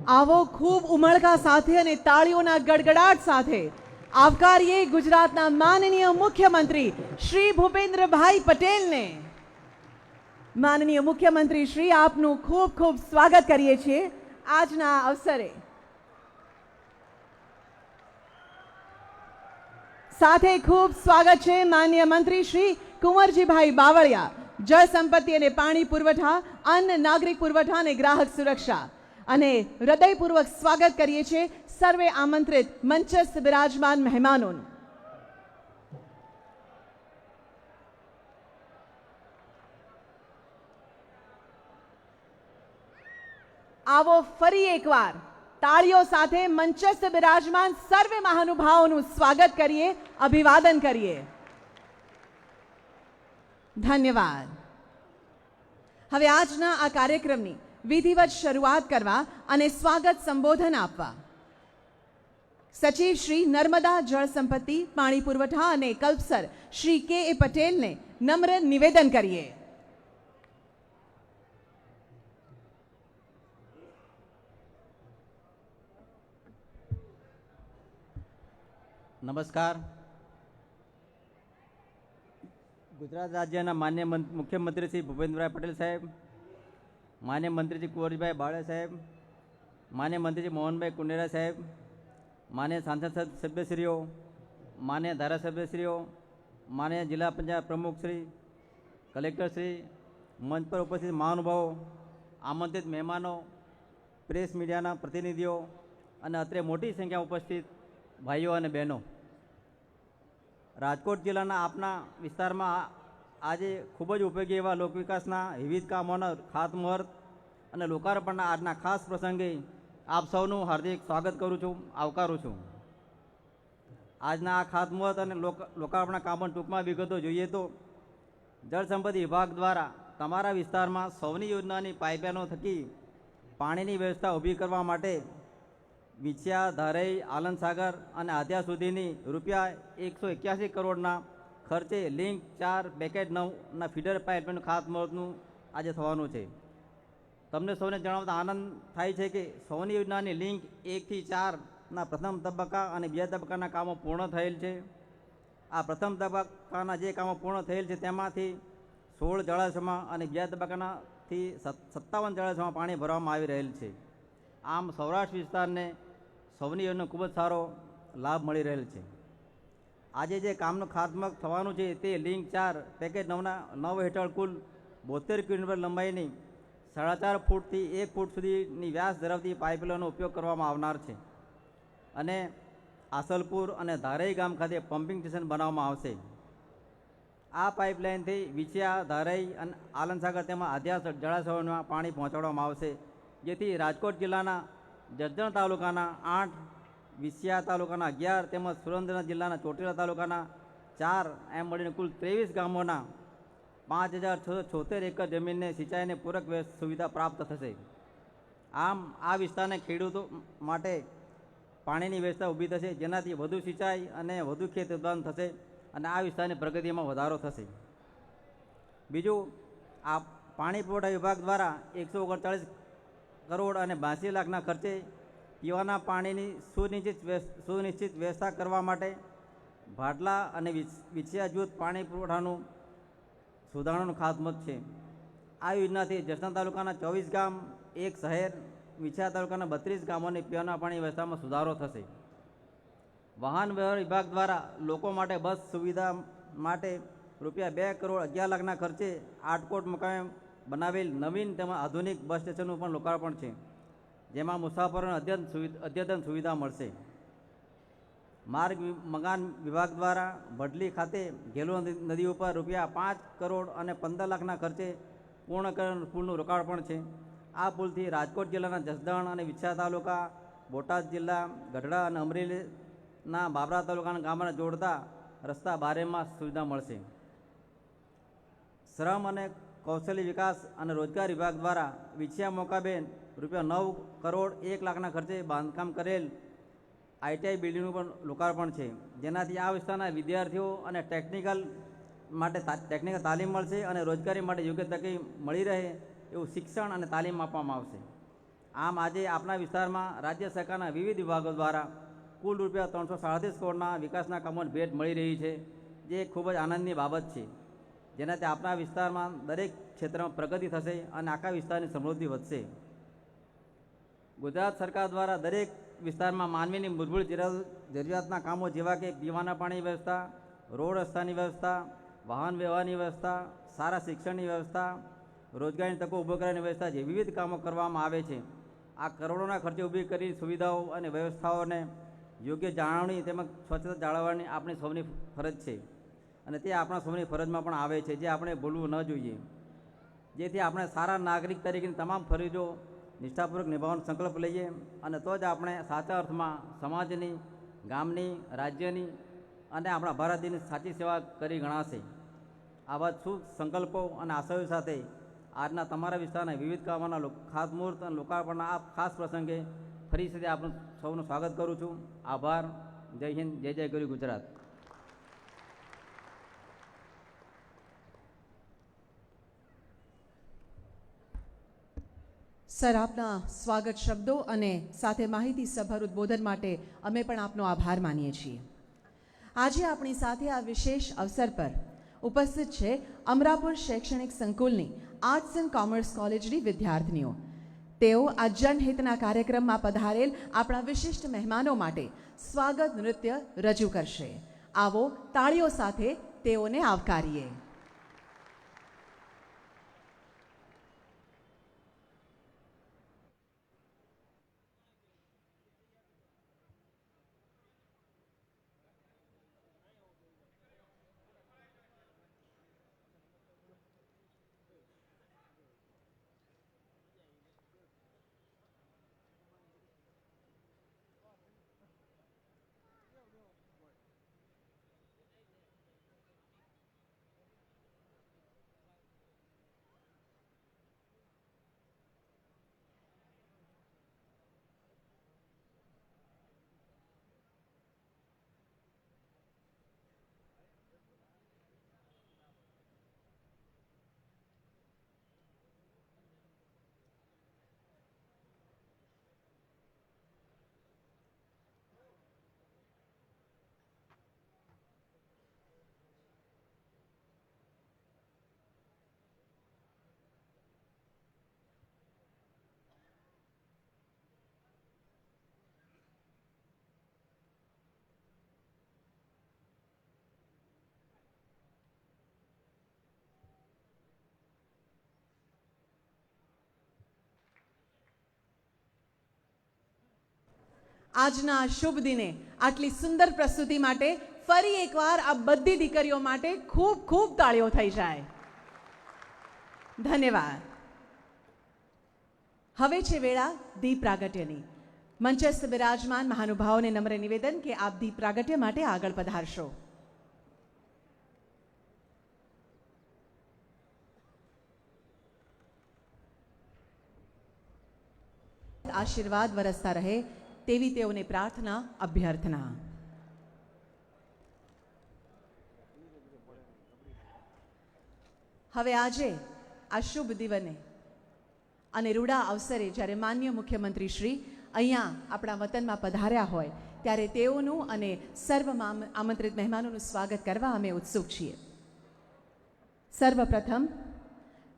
આવો ખૂબ ઉમળકા સાથે અને તાળીઓના ગડગડાટ સાથે આવકારીએ ગુજરાતના માનનીય મુખ્યમંત્રી શ્રી ભૂપેન્દ્રભાઈ પટેલને। માનનીય મુખ્યમંત્રી શ્રી, આપનું ખૂબ ખૂબ સ્વાગત કરીએ છીએ આજના અવસરે। સાથે ખૂબ સ્વાગત છે માનનીય મંત્રી શ્રી કુંવરજીભાઈ બાવળિયા, જળ સંપત્તિ અને પાણી પુરવઠા, અન્ન નાગરિક પુરવઠા અને ગ્રાહક સુરક્ષા। અને હૃદયપૂર્વક સ્વાગત કરીએ છીએ સર્વે આમંત્રિત મંચસ્થ બિરાજમાન મહેમાનોનું। આવો ફરી એકવાર તાળીઓ સાથે મંચસ્થ બિરાજમાન સર્વે મહાનુભાવોનું સ્વાગત કરીએ, અભિવાદન કરીએ। ધન્યવાદ। હવે આજના આ કાર્યક્રમની વિધિવત શરૂઆત કરવા અને સ્વાગત સંબોધન આપવા સચિવ શ્રી નર્મદા જળ સંપત્તિ, પાણી પુરવઠા અને કલ્પસર શ્રી કે એ પટેલને નમ્ર નિવેદન કરીએ। નમસ્કાર। ગુજરાત રાજ્યના માન્ય મુખ્યમંત્રી શ્રી ભૂપેન્દ્રભાઈ પટેલ સાહેબ, માન્ય મંત્રી શ્રી કુંવરજીભાઈ બાવળિયા સાહેબ, માન્ય મંત્રી શ્રી મોહનભાઈ કુંડેરા સાહેબ, માન્ય સાંસદ સભ્યશ્રીઓ, માન્ય ધારાસભ્યશ્રીઓ, માન્ય જિલ્લા પંચાયત પ્રમુખ શ્રી, કલેક્ટર શ્રી, મંચ પર ઉપસ્થિત મહાનુભાવો, આમંત્રિત મહેમાનો, પ્રેસ મીડિયાના પ્રતિનિધિઓ અને અત્રે મોટી સંખ્યામાં ઉપસ્થિત ભાઈઓ અને બહેનો, રાજકોટ જિલ્લાના આપના વિસ્તારમાં આજે ખૂબ જ ઉપયોગી એવા લોકવિકાસના વિવિધ કામોના ખાતમુહૂર્ત અને લોકાર્પણના આજના ખાસ પ્રસંગે આપ સૌનું હાર્દિક સ્વાગત કરું છું, આવકારું છું। આજના આ ખાતમુહૂર્ત અને લોકાર્પણના કામોની ટૂંકમાં વિગતો જોઈએ તો જળ સંપત્તિ વિભાગ દ્વારા તમારા વિસ્તારમાં સૌની યોજનાની પાઇપલાઇનો થકી પાણીની વ્યવસ્થા ઊભી કરવા માટે વિછિયા, ધારઈ, આલમ સાગર અને અત્યાર સુધીની રૂપિયા 181 કરોડના ખર્ચે લિંક 4 પેકેજ 9ના ફીડર પાઇપલાઇનનું ખાતમુહૂર્તનું આજે થવાનું છે। તમને સૌને જણાવતા આનંદ થાય છે કે સૌની યોજનાની લિંક 1 થી 4ના પ્રથમ તબક્કા અને બીજા તબક્કાના કામો પૂર્ણ થયેલ છે। આ પ્રથમ તબક્કાના જે કામો પૂર્ણ થયેલ છે તેમાંથી 16 જળાશયમાં અને બીજા તબક્કાનાથી 57 જળાશયમાં પાણી ભરવામાં આવી રહેલ છે। આમ સૌરાષ્ટ્ર વિસ્તારને સૌની યોજનાનો ખૂબ જ સારો લાભ મળી રહેલ છે। આજે જે કામનું ખાતમુહૂર્ત થવાનું છે તે લિંક 4 પેકેજ 9 હેઠળ કુલ 72 કિલોમીટર લંબાઈની 4.5 ફૂટથી 1 ફૂટ સુધીની વ્યાસ ધરાવતી પાઇપલાઇનનો ઉપયોગ કરવામાં આવનાર છે અને આસલપુર અને ધારઈ ગામ ખાતે પમ્પિંગ સ્ટેશન બનાવવામાં આવશે। આ પાઇપલાઇનથી વિછિયા, ધારઈ અને આલમસાગર તેમાં આધ્યા જળાશયોમાં પાણી પહોંચાડવામાં આવશે, જેથી રાજકોટ જિલ્લાના જસદણ તાલુકાના 8, વિછિયા તાલુકાના 11 તેમજ સુરેન્દ્રનગર જિલ્લાના ચોટીલા તાલુકાના 4 એમ મળીને કુલ 23 ગામોના 5676 એકર જમીનને સિંચાઈને પૂરક સુવિધા પ્રાપ્ત થશે। આમ આ વિસ્તારના ખેડૂતો માટે પાણીની વ્યવસ્થા ઊભી થશે, જેનાથી વધુ સિંચાઈ અને વધુ ખેત ઉત્પાદન થશે અને આ વિસ્તારની પ્રગતિમાં વધારો થશે। બીજું, આ પાણી પુરવઠા વિભાગ દ્વારા 139 કરોડ અને 82 લાખના ખર્ચે પીવાના પાણીની સુનિશ્ચિત વ્યવસ્થા કરવા માટે ભાડલા અને વિછિયા જૂથ પાણી પુરવઠાનું સુધારણાનું ખાતમુહૂર્ત છે। આ યોજનાથી જસદણ તાલુકાના 24 ગામ, 1 શહેર, વિછિયા તાલુકાના 32 ગામોની પીવાના પાણી વ્યવસ્થામાં સુધારો થશે। વાહન વ્યવહાર વિભાગ દ્વારા લોકો માટે બસ સુવિધા માટે રૂપિયા 2 કરોડ 11 લાખના ખર્ચે આટકોટ મુકામે બનાવેલ નવીન તેમજ આધુનિક બસ સ્ટેશનનું પણ લોકાર્પણ છે, જેમાં મુસાફરોને અદ્યતન સુવિધા મળશે। માર્ગ મકાન વિભાગ દ્વારા ભડલી ખાતે ઘેલો નદી ઉપર રૂપિયા 5 કરોડ અને 15 લાખના ખર્ચે પૂર્ણ કરેલ પુલનું લોકાર્પણ છે। આ પુલથી રાજકોટ જિલ્લાના જસદણ અને વિછિયા તાલુકા, બોટાદ જિલ્લા, ગઢડા અને અમરેલીના બાબરા તાલુકાના ગામોને જોડતા રસ્તા બારેમાસ સુવિધા મળશે। શ્રમ અને કૌશલ્ય વિકાસ અને રોજગાર વિભાગ દ્વારા વિછિયા મોકાબે રૂપિયા 9 કરોડ 1 લાખના ખર્ચે બાંધકામ કરેલ ITI બિલ્ડિંગનું પણ લોકાર્પણ છે, જેનાથી આ વિસ્તારના વિદ્યાર્થીઓ અને ટેકનિકલ તાલીમ મળશે અને રોજગારી માટે યોગ્ય તકે મળી રહે એવું શિક્ષણ અને તાલીમ આપવામાં આવશે। આમ આજે આપણા વિસ્તારમાં રાજ્ય સરકારના વિવિધ વિભાગો દ્વારા કુલ રૂપિયા 337 કરોડના વિકાસના કામોની ભેટ મળી રહી છે, જે ખૂબ જ આનંદની બાબત છે, જેનાથી આપણા વિસ્તારમાં દરેક ક્ષેત્રમાં પ્રગતિ થશે અને આખા વિસ્તારની સમૃદ્ધિ વધશે. ગુજરાત સરકાર દ્વારા દરેક વિસ્તારમાં માનવીની મૂળભૂત જરૂરિયાતના કામો જેવા કે પીવાના પાણીની વ્યવસ્થા, રોડ રસ્તાની વ્યવસ્થા, વાહન વ્યવહારની વ્યવસ્થા, સારા શિક્ષણની વ્યવસ્થા, રોજગારીની તકો ઊભો કરવાની વ્યવસ્થા જે વિવિધ કામો કરવામાં આવે છે. આ કરોડોના ખર્ચે ઊભી કરી સુવિધાઓ અને વ્યવસ્થાઓને યોગ્ય જાળવણી તેમજ સ્વચ્છતા જાળવવાની આપણી સૌની ફરજ છે અને તે આપણા સૌની ફરજમાં પણ આવે છે, જે આપણે ભૂલવું ન જોઈએ. જેથી આપણે સારા નાગરિક તરીકેની તમામ ફરજો નિષ્ઠાપૂર્વક નિભાવવાનો સંકલ્પ લઈએ અને તો જ આપણે સાચા અર્થમાં સમાજની, ગામની, રાજ્યની અને આપણા ભારત દેશની સાચી સેવા કરી ગણાશે. આવા શુભ સંકલ્પો અને આશયો સાથે આજના તમારા વિસ્તારના વિવિધ કામોના ખાતમુહૂર્ત અને લોકાર્પણના આ ખાસ પ્રસંગે ફરી સુધી આપણું સૌનું સ્વાગત કરું છું. આભાર. જય હિન્દ, જય જય ગરવી ગુજરાત. સર, આપના સ્વાગત શબ્દો અને સાથે માહિતી સભર ઉદ્બોધન માટે અમે પણ આપનો આભાર માનીએ છીએ. આજે આપણી સાથે આ વિશેષ અવસર પર ઉપસ્થિત છે અમરાપુર શૈક્ષણિક સંકુલની આર્ટ્સ એન્ડ કોમર્સ કોલેજની વિદ્યાર્થીનીઓ. તેઓ આ જનહિતના કાર્યક્રમમાં પધારેલ આપણા વિશિષ્ટ મહેમાનો માટે સ્વાગત નૃત્ય રજૂ કરશે. આવો તાળીઓ સાથે તેઓને આવકારીએ. આજના શુભ દિને આટલી સુંદર પ્રસ્તુતિ માટે ફરી એકવાર આ બધી દીકરીઓ માટે ખૂબ ખૂબ તાળીઓ થઈ જાય. ધન્યવાદ. હવે છે વેળા દીપ પ્રાગટ્યની. મંચસ્થ બિરાજમાન મહાનુભાવોને નમ્ર નિવેદન કે આપ દીપ પ્રાગટ્ય માટે આગળ પધારશો. આશીર્વાદ વરસતા રહે તેવી તેઓને પ્રાર્થના, અભ્યર્થના. હવે આજે આ શુભ દિવને અને રૂડા અવસરે જ્યારે માન્ય મુખ્યમંત્રી શ્રી અહીંયા આપણા વતનમાં પધાર્યા હોય ત્યારે તેઓનું અને સર્વ આમંત્રિત મહેમાનોનું સ્વાગત કરવા અમે ઉત્સુક છીએ. સર્વપ્રથમ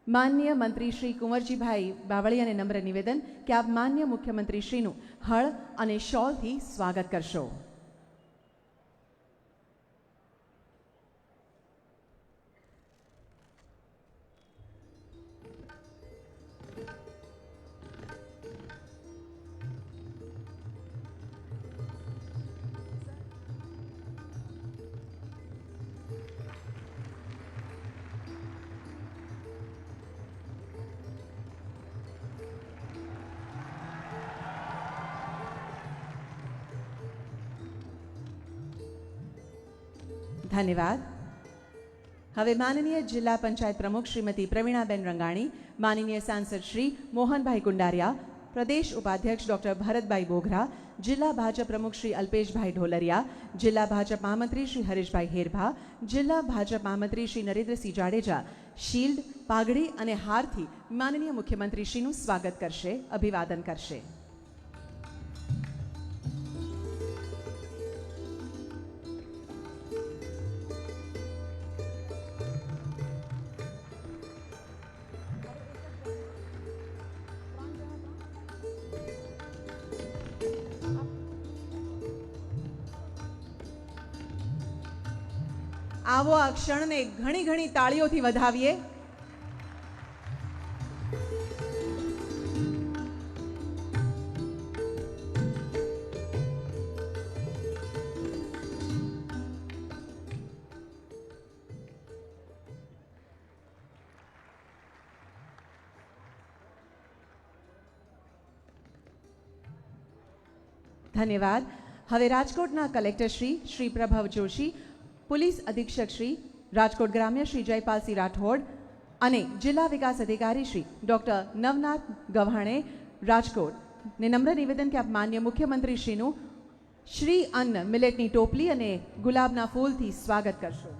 માન્ય મંત્રી શ્રી કુંવરજીભાઈ બાવળિયાને નમ્ર નિવેદન કે આપ માન્ય મુખ્યમંત્રી શ્રીનું હળ અને શોલથી સ્વાગત કરશો. ધન્યવાદ. હવે માનનીય જિલ્લા પંચાયત પ્રમુખ શ્રીમતી પ્રવીણાબેન રંગાણી, માનનીય સાંસદ શ્રી મોહનભાઈ કુંડારિયા, પ્રદેશ ઉપાધ્યક્ષ ડોક્ટર ભરતભાઈ બોઘરા, જિલ્લા ભાજપ પ્રમુખ શ્રી અલ્પેશભાઈ ઢોલરિયા, જિલ્લા ભાજપ મહામંત્રી શ્રી હરેશભાઈ હેરભા, જિલ્લા ભાજપ મહામંત્રી શ્રી નરેન્દ્રસિંહ જાડેજા શિલ્ડ, પાઘડી અને હારથી માનનીય મુખ્યમંત્રીશ્રીનું સ્વાગત કરશે, અભિવાદન કરશે. આવો આ ક્ષણને ઘણી ઘણી તાળીઓથી વધાવીએ. ધન્યવાદ. હવે રાજકોટના કલેક્ટર શ્રી પ્રભવ જોશી, પોલીસ અધિક્ષક શ્રી રાજકોટ ગ્રામ્ય શ્રી જયપાલસિંહ રાઠોડ અને જિલ્લા વિકાસ અધિકારી શ્રી ડોક્ટર નવનાથ ગવ્હાણે રાજકોટને નમ્ર નિવેદન કે આપ માન્ય મુખ્યમંત્રીશ્રીનું શ્રી અન્ન મિલેટની ટોપલી અને ગુલાબના ફૂલથી સ્વાગત કરશો.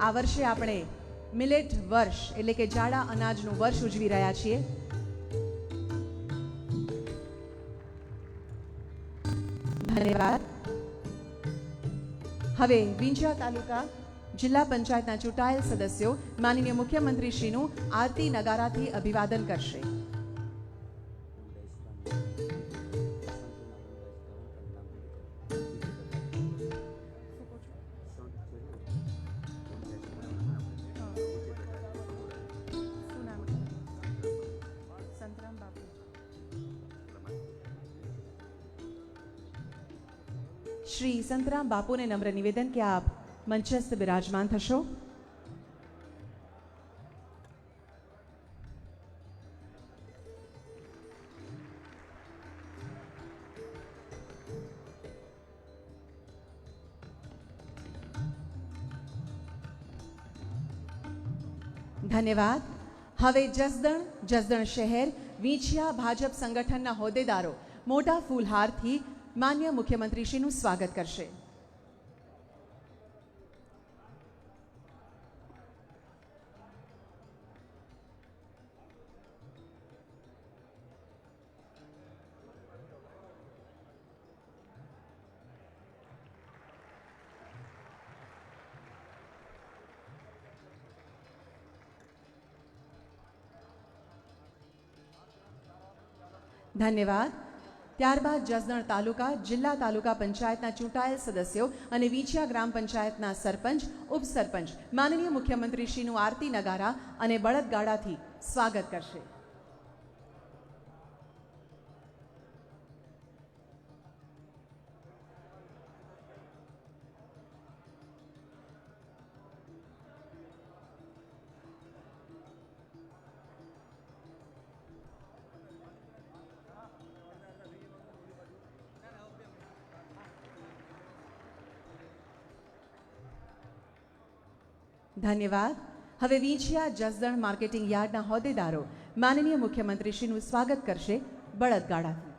આ વર્ષે આપણે મિલેટ વર્ષ એટલે કે જાડા અનાજનું વર્ષ ઉજવી રહ્યા છીએ. ધન્યવાદ. હવે વિંછિયા તાલુકા જિલ્લા પંચાયતના ચૂંટાયેલ સદસ્યો માનનીય મુખ્યમંત્રીશ્રીનું આરતી નગારાથી અભિવાદન કરશે. શ્રી સંતરામ બાપુને નમ્ર નિવેદન કે આપ મંચસ્થ બિરાજમાન થશો. ધન્યવાદ. હવે જસદણ શહેર વીંછિયા ભાજપ સંગઠનના હોદ્દેદારો મોટા ફૂલહારથી માન્ય મુખ્યમંત્રીશ્રીનું સ્વાગત કરશે. ધન્યવાદ. ત્યારબાદ જસદણ તાલુકા જિલ્લા તાલુકા પંચાયતના ચૂંટાયેલ સદસ્યો અને વીંછિયા ગ્રામ પંચાયતના સરપંચ ઉપસરપંચ માનનીય મુખ્યમંત્રીશ્રીનું આરતી નગારા અને બળદગાડાથી સ્વાગત કરશે. ધન્યવાદ. હવે વીંછિયા જસદણ માર્કેટિંગ યાર્ડના હોદ્દેદારો માનનીય મુખ્યમંત્રીશ્રીનું સ્વાગત કરશે બળદગાડાથી.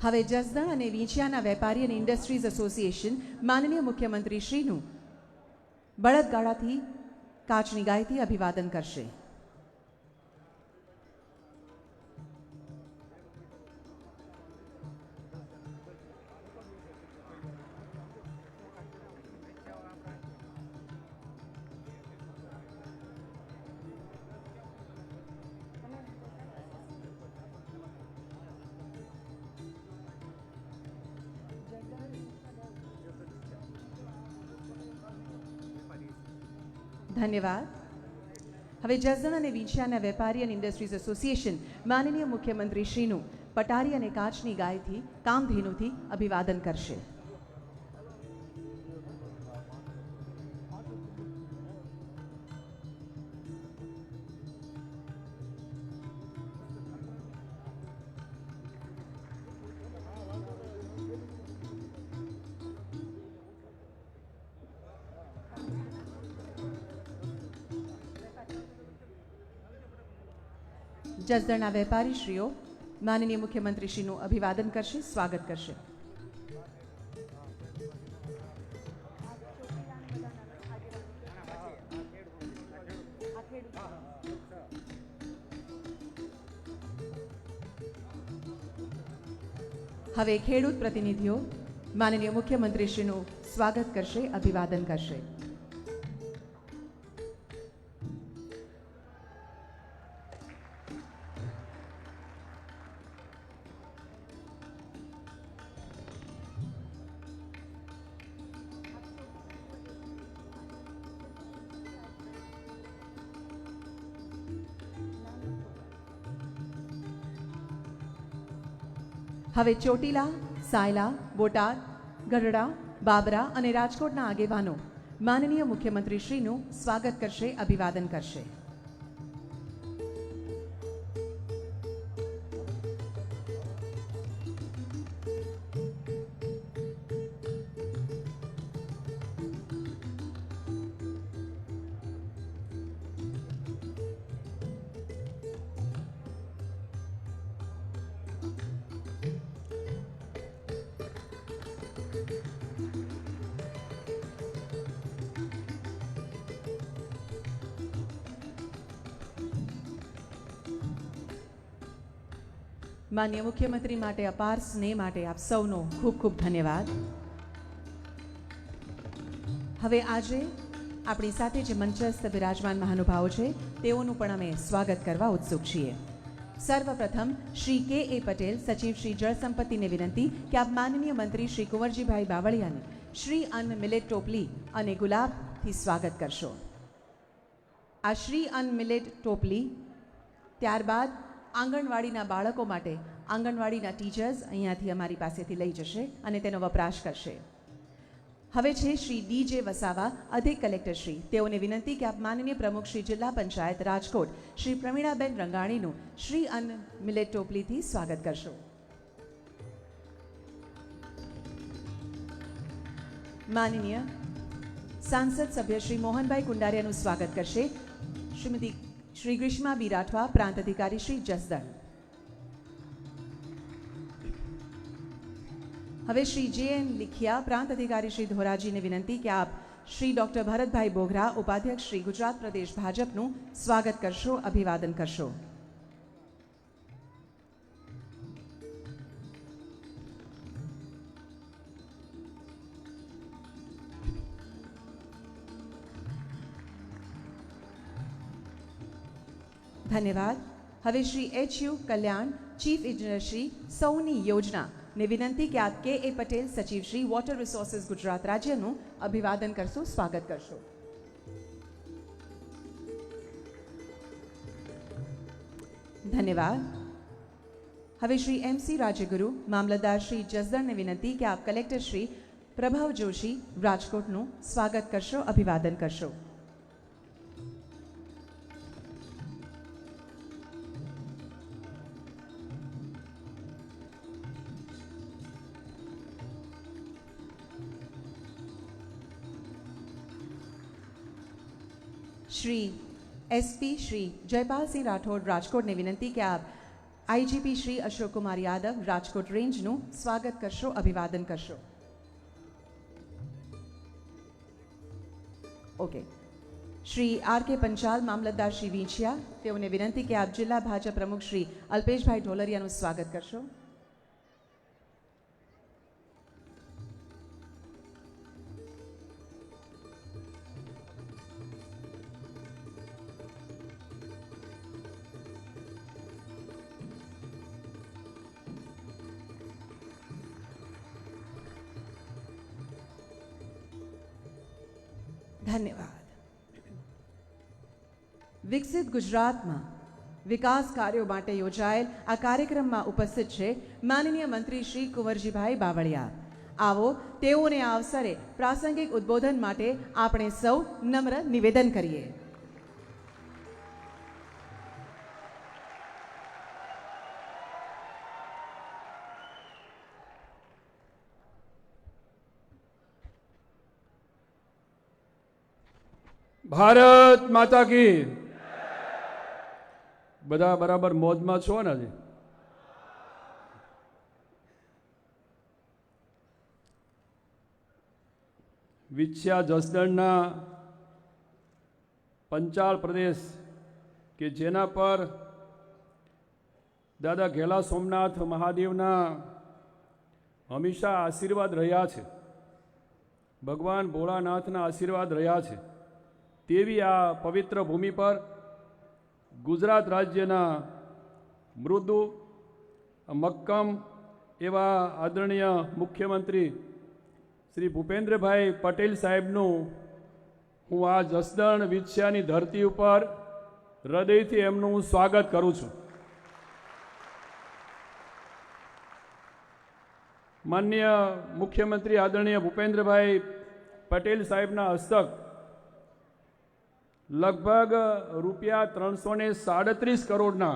હવે જસદણ અને વીંછિયાના વેપારી અને ઇન્ડસ્ટ્રીઝ એસોસિએશન માનનીય મુખ્યમંત્રીશ્રીનું બળદગાડાથી કાચની ગાયથી અભિવાદન કરશે. ધન્યવાદ. હવે જસદણ અને વીંછિયાના વેપારી અને ઇન્ડસ્ટ્રીઝ એસોસિએશન માનનીય મુખ્યમંત્રીશ્રીનું પટારી અને કાચની ગાયથી કામધેનુથી અભિવાદન કરશે. જસદણના વેપારીશ્રીઓ માનનીય મુખ્યમંત્રીશ્રીનું અભિવાદન કરશે, સ્વાગત કરશે. હવે ખેડૂત પ્રતિનિધિઓ માનનીય મુખ્યમંત્રીશ્રીનું સ્વાગત કરશે, અભિવાદન કરશે. હવે ચોટીલા, સાયલા, બોટાદ, ગઢડા, બાબરા અને રાજકોટના આગેવાનો માનનીય મુખ્યમંત્રીશ્રીનું સ્વાગત કરશે, અભિવાદન કરશે. માનનીય મુખ્યમંત્રી માટે અપાર સ્નેહ માટે આપ સૌનો ખૂબ ખૂબ ધન્યવાદ. હવે આજે આપણી સાથે જે મંચસ્થ બિરાજમાન મહાનુભાવો છે તેઓનું પણ અમે સ્વાગત કરવા ઉત્સુક છીએ. સર્વપ્રથમ શ્રી કે પટેલ, સચિવ શ્રી જળ સંપત્તિને વિનંતી કે આપ માનનીય મંત્રી શ્રી કુંવરજીભાઈ બાવળિયાને શ્રી અન્ન મિલેટ ટોપલી અને ગુલાબથી સ્વાગત કરશો. આ શ્રી અન્ન મિલેટ ટોપલી ત્યારબાદ આંગણવાડીના બાળકો માટે આંગણવાડીના ટીચર્સ અહીંયાથી અમારી પાસેથી લઈ જશે અને તેનો વપરાશ કરશે. હવે છે શ્રી ડી.જે. વસાવા, અધિક કલેક્ટર શ્રી. તેઓને વિનંતી કે આપ માનનીય પ્રમુખ શ્રી જિલ્લા પંચાયત રાજકોટ શ્રી પ્રવીણાબેન રંગાણીનું શ્રી અન્ન મિલેટ ટોપલીથી સ્વાગત કરશો. માનનીય સાંસદ સભ્ય શ્રી મોહનભાઈ કુંડારિયાનું સ્વાગત કરશે શ્રીમતી શ્રી ગ્રીષ્મા બી રાઠવા, પ્રાંત અધિકારી શ્રી જસદણ. હવે શ્રી જે.એન. લીખિયા, પ્રાંત અધિકારી શ્રી ધોરાજીને વિનંતી કે આપ શ્રી ડૉક્ટર ભરતભાઈ બોઘરા, ઉપાધ્યક્ષ શ્રી ગુજરાત પ્રદેશ ભાજપનું સ્વાગત કરશો, અભિવાદન કરશો. ધન્યવાદ. હવે શ્રી એચ.યુ. કલ્યાણ, ચીફ ઇજનેર શ્રી, સૌની યોજના ને વિનંતી કે આપ કે પટેલ, સચિવ શ્રી, વોટર રિસોર્સિસ ગુજરાત રાજ્યનું અભિવાદન કરશો, સ્વાગત કરશો. ધન્યવાદ. હવે શ્રી એમ.સી. રાજ્યગુરુ, મામલતદાર શ્રી જસદણને વિનંતી કે આપ કલેક્ટર શ્રી પ્રભવ જોશી, રાજકોટનું સ્વાગત કરશો, અભિવાદન કરશો. શ્રી એસપી શ્રી જયપાલસિંહ રાઠોડ, રાજકોટને વિનંતી કે આપ આઈજીપી શ્રી અશોક કુમાર યાદવ, રાજકોટ રેન્જનું સ્વાગત કરશો, અભિવાદન કરશો. ઓકે. શ્રી આર.કે. પંચાલ, મામલતદાર શ્રી વીંછિયા, તેઓને વિનંતી કે આપ જિલ્લા ભાજપ પ્રમુખ શ્રી અલ્પેશભાઈ ઢોલરિયાનું સ્વાગત કરશો. ધન્યવાદ. વિકસિત ગુજરાતમાં વિકાસ કાર્યો માટે યોજાયેલ આ કાર્યક્રમમાં ઉપસ્થિત છે માનનીય મંત્રી શ્રી કુંવરજીભાઈ બાવળિયા. આવો તેઓને આ અવસરે પ્રાસંગિક ઉદ્બોધન માટે આપણે સૌ નમ્ર નિવેદન કરીએ. भारत माता की, બધા બરાબર મોજમાં છો ને? હજી વિછ્યા જસદણના પંચાળ પ્રદેશ કે જેના પર દાદા ઘેલા સોમનાથ મહાદેવના હંમેશા આશીર્વાદ રહ્યા છે, ભગવાન ભોળાનાથના આશીર્વાદ રહ્યા છે, તેવી આ પવિત્ર ભૂમિ પર ગુજરાત રાજ્યના મૃદુ મક્કમ એવા આદરણીય મુખ્યમંત્રી શ્રી ભૂપેન્દ્રભાઈ પટેલ સાહેબનું હું આ જસદણ વિછ્યાની ધરતી ઉપર હૃદયથી એમનું હું સ્વાગત કરું છું. માનનીય મુખ્યમંત્રી આદરણીય ભૂપેન્દ્રભાઈ પટેલ સાહેબના હસ્તક લગભગ રૂપિયા 337 કરોડના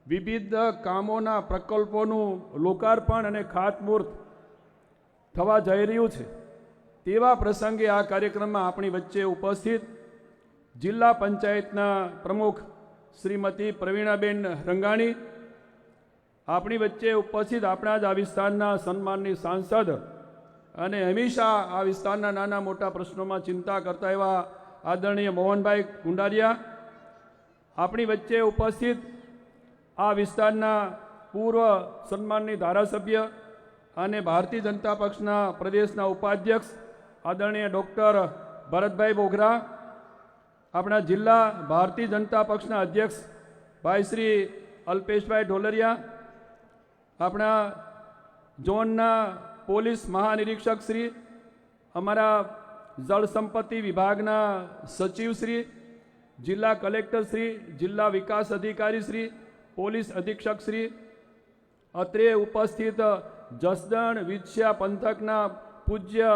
વિવિધ કામોના પ્રકલ્પોનું લોકાર્પણ અને ખાતમુહૂર્ત થવા જઈ રહ્યું છે. તેવા પ્રસંગે આ કાર્યક્રમમાં આપણી વચ્ચે ઉપસ્થિત જિલ્લા પંચાયતના પ્રમુખ શ્રીમતી પ્રવીણાબેન રંગાણી, આપણી વચ્ચે ઉપસ્થિત આપણા જ આ વિસ્તારના સન્માનની સાંસદ અને હંમેશા આ વિસ્તારના નાના મોટા પ્રશ્નોમાં ચિંતા કરતા એવા આદરણીય મોહનભાઈ કુંડારિયા, આપણી વચ્ચે ઉપસ્થિત આ વિસ્તારના પૂર્વ સન્માનની ધારાસભ્ય અને ભારતીય જનતા પક્ષના પ્રદેશના ઉપાધ્યક્ષ આદરણીય ડૉક્ટર ભરતભાઈ બોગરા, આપણા જિલ્લા ભારતીય જનતા પક્ષના અધ્યક્ષ ભાઈ શ્રી અલ્પેશભાઈ ઢોલરિયા, આપણા ઝોનના પોલીસ મહાનિરીક્ષક શ્રી, અમારા જળ સંપત્તિ વિભાગના સચિવ શ્રી, જિલ્લા કલેક્ટર શ્રી, જિલ્લા વિકાસ અધિકારી શ્રી, પોલીસ અધિક્ષક શ્રી, અત્રે ઉપસ્થિત જસદણ વિછ્યા પંથકના પૂજ્ય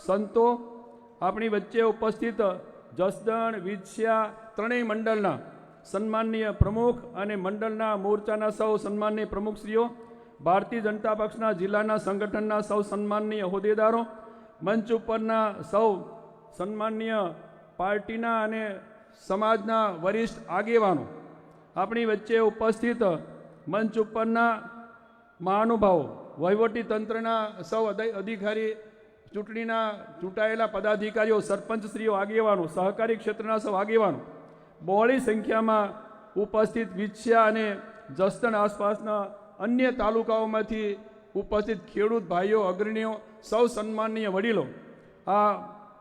સંતો, આપણી વચ્ચે ઉપસ્થિત જસદણ વિછ્યા ત્રણેય મંડળના સન્માનનીય પ્રમુખ અને મંડળના મોરચાના સૌ સન્માનનીય પ્રમુખશ્રીઓ, ભારતીય જનતા પક્ષના જિલ્લાના સંગઠનના સૌ સન્માનનીય હોદ્દેદારો, મંચ ઉપરના સૌ સન્માનનીય પાર્ટીના અને સમાજના વરિષ્ઠ આગેવાનો, આપણી વચ્ચે ઉપસ્થિત મંચ ઉપરના મહાનુભાવો, વહીવટી તંત્રના સૌ અધિકારી, ચૂંટણીના ચૂંટાયેલા પદાધિકારીઓ, સરપંચશ્રીઓ, આગેવાનો, સહકારી ક્ષેત્રના સૌ આગેવાનો, બહોળી સંખ્યામાં ઉપસ્થિત વિછ્યા અને જસદણ આસપાસના અન્ય તાલુકાઓમાંથી ઉપસ્થિત ખેડૂત ભાઈઓ, અગ્રણીઓ, સૌ સન્માનનીય વડીલો, આ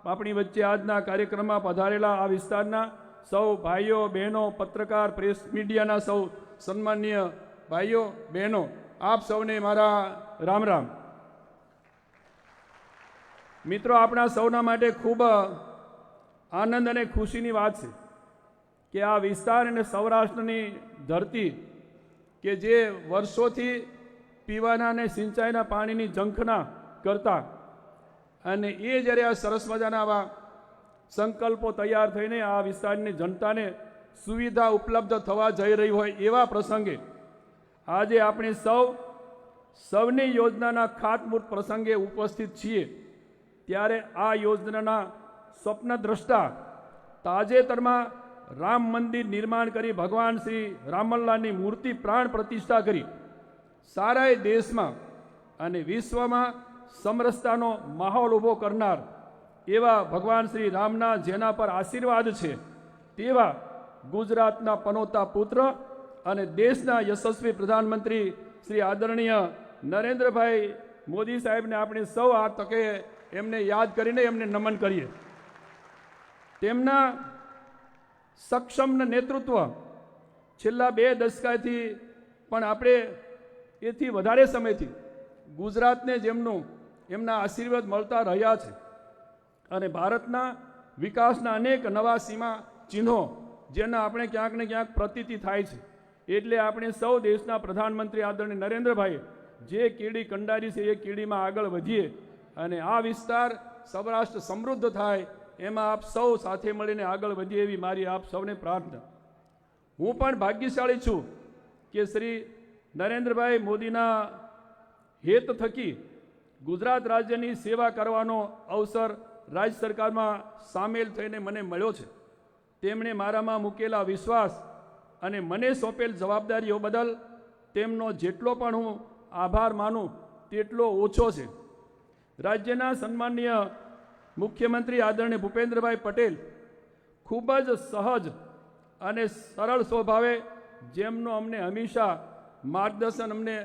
આપણી વચ્ચે આજના કાર્યક્રમમાં પધારેલા આ વિસ્તારના સૌ ભાઈઓ બહેનો, પત્રકાર, પ્રેસ મીડિયાના સૌ સન્માનનીય ભાઈઓ બહેનો, આપ સૌને મારા રામ રામ. મિત્રો, આપણા સૌના માટે ખૂબ આનંદ અને ખુશીની વાત છે કે આ વિસ્તાર અને સૌરાષ્ટ્રની ધરતી કે જે વર્ષોથી પીવાના અને સિંચાઈના પાણીની ઝંખના કરતા, અને એ જ્યારે આ સરસ મજાના આવા સંકલ્પો તૈયાર થઈને આ વિસ્તારની જનતાને સુવિધા ઉપલબ્ધ થવા જઈ રહી હોય એવા પ્રસંગે આજે આપણે સૌની યોજનાના ખાતમુહૂર્ત પ્રસંગે ઉપસ્થિત છીએ. ત્યારે આ યોજનાના સ્વપ્નદ્રષ્ટા, તાજેતરમાં રામ મંદિર નિર્માણ કરી ભગવાન શ્રી રામલલાની મૂર્તિ પ્રાણ પ્રતિષ્ઠા કરી સારા દેશમાં અને વિશ્વમાં સમરસતાનો માહોલ ઊભો કરનાર એવા ભગવાન શ્રી રામના જેના પર આશીર્વાદ છે તેવા ગુજરાતના પનોતા પુત્ર અને દેશના યશસ્વી પ્રધાનમંત્રી શ્રી આદરણીય નરેન્દ્રભાઈ મોદી સાહેબને આપણે સૌ આ તકે એમને યાદ કરીને એમને નમન કરીએ. તેમના સક્ષમ નેતૃત્વ છેલ્લા 2 દશકાથી પણ આપણે એથી વધારે સમયથી ગુજરાતને એમના આશીર્વાદ મળતા રહ્યા છે અને ભારતના વિકાસના અનેક નવા સીમા ચિહ્નો જેના આપણે ક્યાંક ને ક્યાંક પ્રતીતિ થાય છે. એટલે આપણે સૌ દેશના પ્રધાનમંત્રી આદરણીય નરેન્દ્રભાઈ જે કીડી કંડારી છે એ કીડીમાં આગળ વધીએ અને આ વિસ્તાર સૌરાષ્ટ્ર સમૃદ્ધ થાય એમાં આપ સૌ સાથે મળીને આગળ વધીએ એવી મારી આપ સૌને પ્રાર્થના. હું પણ ભાગ્યશાળી છું કે શ્રી નરેન્દ્રભાઈ મોદીના હેત થકી ગુજરાત રાજ્યની સેવા કરવાનો અવસર રાજ્ય સરકારમાં સામેલ થઈને મને મળ્યો છે. તેમણે મારામાં મૂકેલા વિશ્વાસ અને મને સોંપેલ જવાબદારીઓ બદલ તેમનો જેટલો પણ હું આભાર માનું તેટલો ઓછો છે. રાજ્યના સન્માનીય મુખ્યમંત્રી આદરણીય ભૂપેન્દ્રભાઈ પટેલ ખૂબ જ સહજ અને સરળ સ્વભાવે જેમનું અમને હંમેશા માર્ગદર્શન અમને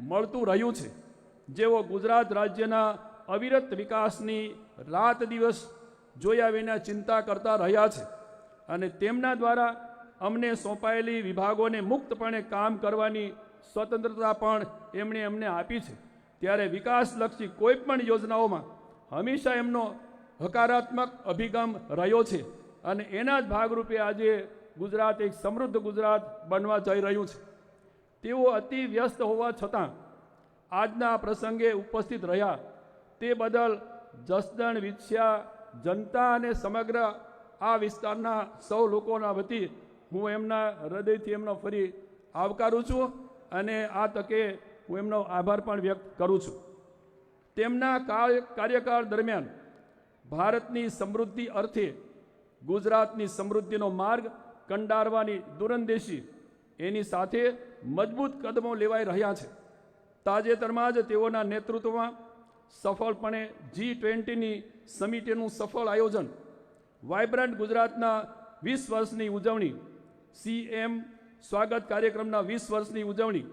મળતું રહ્યું છે, જેઓ ગુજરાત રાજ્યના અવિરત વિકાસની રાત દિવસ જોયા વિના ચિંતા કરતા રહ્યા છે અને તેમના દ્વારા અમને સોંપાયેલી વિભાગોને મુક્તપણે કામ કરવાની સ્વતંત્રતા પણ એમણે અમને આપી છે. ત્યારે વિકાસલક્ષી કોઈ પણ યોજનાઓમાં હંમેશા એમનો હકારાત્મક અભિગમ રહ્યો છે અને એના જ ભાગરૂપે આજે ગુજરાત એક સમૃદ્ધ ગુજરાત બનવા જઈ રહ્યું છે. તેઓ અતિ વ્યસ્ત હોવા છતાં આજના પ્રસંગે ઉપસ્થિત રહ્યા તે બદલ જસદણ વિછ્યા જનતા અને સમગ્ર આ વિસ્તારના સૌ લોકોના વતી હું એમના હૃદયથી એમનો ફરી આવકારું છું અને આ તકે હું એમનો આભાર પણ વ્યક્ત કરું છું. તેમના કાર્યકાળ દરમિયાન ભારતની સમૃદ્ધિ અર્થે ગુજરાતની સમૃદ્ધિનો માર્ગ કંડારવાની દૂરંદેશી એની સાથે મજબૂત કદમો લેવાઈ રહ્યા છે. તાજેતરમાં જ તેઓના નેતૃત્વમાં સફળપણે G20ની સમિતિનું સફળ આયોજન, વાઇબ્રન્ટ ગુજરાતના 20 વર્ષની ઉજવણી, CM સ્વાગત કાર્યક્રમના 20 વર્ષની ઉજવણી,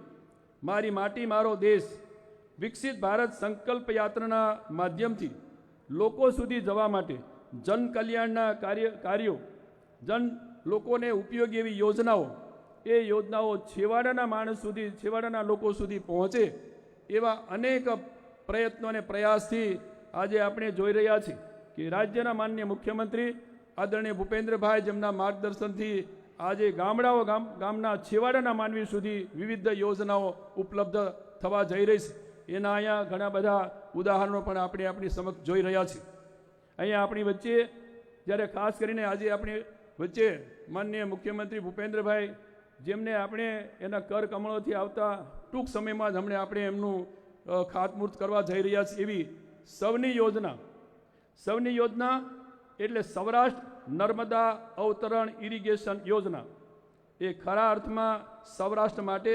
મારી માટી મારો દેશ, વિકસિત ભારત સંકલ્પ યાત્રાના માધ્યમથી લોકો સુધી જવા માટે જન કલ્યાણના કાર્યો, લોકોને ઉપયોગી એવી યોજનાઓ, એ યોજનાઓ છેવાડાના માણસ સુધી, છેવાડાના લોકો સુધી પહોંચે એવા અનેક પ્રયત્નો અને પ્રયાસથી આજે આપણે જોઈ રહ્યા છીએ કે રાજ્યના માનનીય મુખ્યમંત્રી આદરણીય ભૂપેન્દ્રભાઈ જેમના માર્ગદર્શનથી આજે ગામના છેવાડાના માનવી સુધી વિવિધ યોજનાઓ ઉપલબ્ધ થવા જઈ રહી છે. એના અહીંયા ઘણા બધા ઉદાહરણો પણ આપણે આપણી સમક્ષ જોઈ રહ્યા છીએ. અહીંયા આપણી વચ્ચે જ્યારે ખાસ કરીને આજે આપણી વચ્ચે માનનીય મુખ્યમંત્રી ભૂપેન્દ્રભાઈ જેમને આપણે એના કર કમળોથી આવતા ટૂંક સમયમાં જ હમણાં આપણે એમનું ખાતમુહૂર્ત કરવા જઈ રહ્યા છીએ એવી સૌની યોજના એટલે સૌરાષ્ટ્ર નર્મદા અવતરણ ઇરિગેશન યોજના. એ ખરા અર્થમાં સૌરાષ્ટ્ર માટે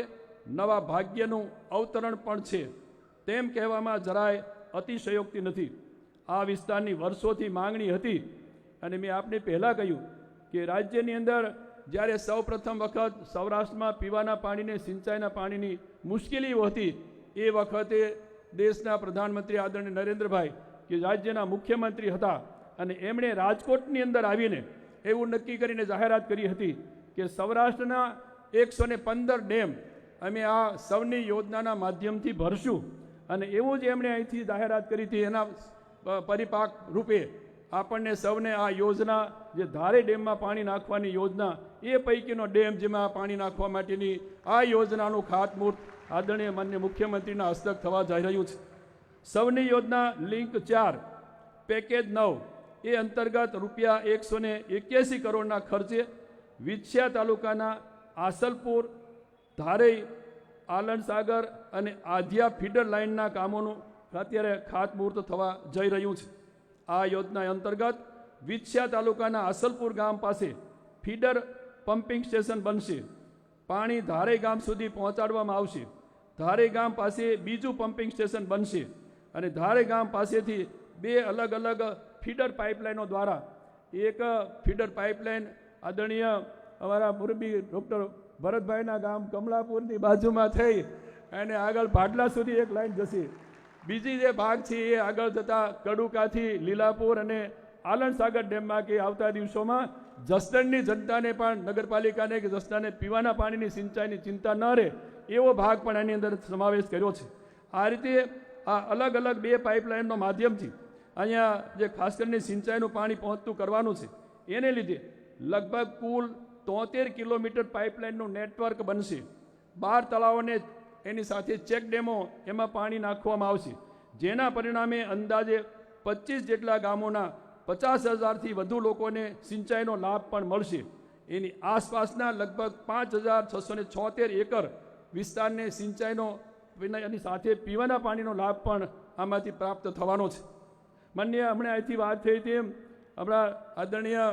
નવા ભાગ્યનું અવતરણ પણ છે તેમ કહેવામાં જરાય અતિશયોક્તિ નથી. આ વિસ્તારની વર્ષોથી માંગણી હતી અને મેં આપને પહેલાં કહ્યું કે રાજ્યની અંદર જ્યારે સૌ પ્રથમ વખત સૌરાષ્ટ્રમાં પીવાના પાણીને, સિંચાઈના પાણીની મુશ્કેલીઓ હતી એ વખતે દેશના પ્રધાનમંત્રી આદરણીય નરેન્દ્રભાઈ કે રાજ્યના મુખ્યમંત્રી હતા અને એમણે રાજકોટની અંદર આવીને એવું નક્કી કરીને જાહેરાત કરી હતી કે સૌરાષ્ટ્રના 115 ડેમ અમે આ સૌની યોજનાના માધ્યમથી ભરશું અને એવું જ એમણે અહીંથી જાહેરાત કરી હતી. એના પરિપાક રૂપે આપણને સૌને આ યોજના જે ધારે ડેમમાં પાણી નાખવાની યોજના એ પૈકીનો ડેમ જેમાં પાણી નાખવા માટેની આ યોજનાનું ખાતમુહૂર્ત આદરણીય માનનીય મુખ્યમંત્રીના હસ્તક થવા જઈ રહ્યું છે. સૌની યોજના લિંક 4 પેકેજ 9 એ અંતર્ગત ₹181 કરોડના ખર્ચે વિછ્યા તાલુકાના આસલપુર, ધારેઈ, આલણસાગર અને આધિયા ફીડર લાઇનના કામોનું અત્યારે ખાતમુહૂર્ત થવા જઈ રહ્યું છે. આ યોજના અંતર્ગત વિછ્યા તાલુકાના આસલપુર ગામ પાસે ફીડર પમ્પિંગ સ્ટેશન બનશે. પાણી ધારેઈ ગામ સુધી પહોંચાડવામાં આવશે. ધારેઈ ગામ પાસે બીજું પમ્પિંગ સ્ટેશન બનશે અને ધારેઈ ગામ પાસેથી 2 અલગ અલગ ફીડર પાઇપલાઇનો દ્વારા એક ફીડર પાઇપલાઇન આદરણીય અમારા મુરબી ડૉક્ટર ભરતભાઈના ગામ કમલાપુરની બાજુમાં થઈ અને આગળ ભાડલા સુધી એક લાઈન જશે. બીજી જે ભાગ છે એ આગળ જતા કડુકાથી લીલાપુર અને આલણસાગર ડેમમાં કે આવતા દિવસોમાં જસદણની જનતાને પણ, નગરપાલિકાને કે જસદણને પીવાના પાણીની સિંચાઈની ચિંતા ન રહે એવો ભાગ પણ આની અંદર સમાવેશ કર્યો છે. આ રીતે આ અલગ અલગ 2 પાઇપલાઇનનો માધ્યમથી અહીંયા જે ખાસ કરીને સિંચાઈનું પાણી પહોંચતું કરવાનું છે એને લીધે લગભગ કુલ 73 કિલોમીટર પાઇપલાઇનનું નેટવર્ક બનશે. 12 તળાવોને એની સાથે ચેક ડેમો એમાં પાણી નાખવામાં આવશે, જેના પરિણામે અંદાજે 25 જેટલા ગામોના 50,000થી વધુ લોકોને સિંચાઈનો લાભ પણ મળશે. એની આસપાસના લગભગ 5,676 એકર વિસ્તારને સિંચાઈનો એની સાથે પીવાના પાણીનો લાભ પણ આમાંથી પ્રાપ્ત થવાનો છે. માન્ય હમણાં અહીંથી વાત થઈ તેમ આપણા આદરણીય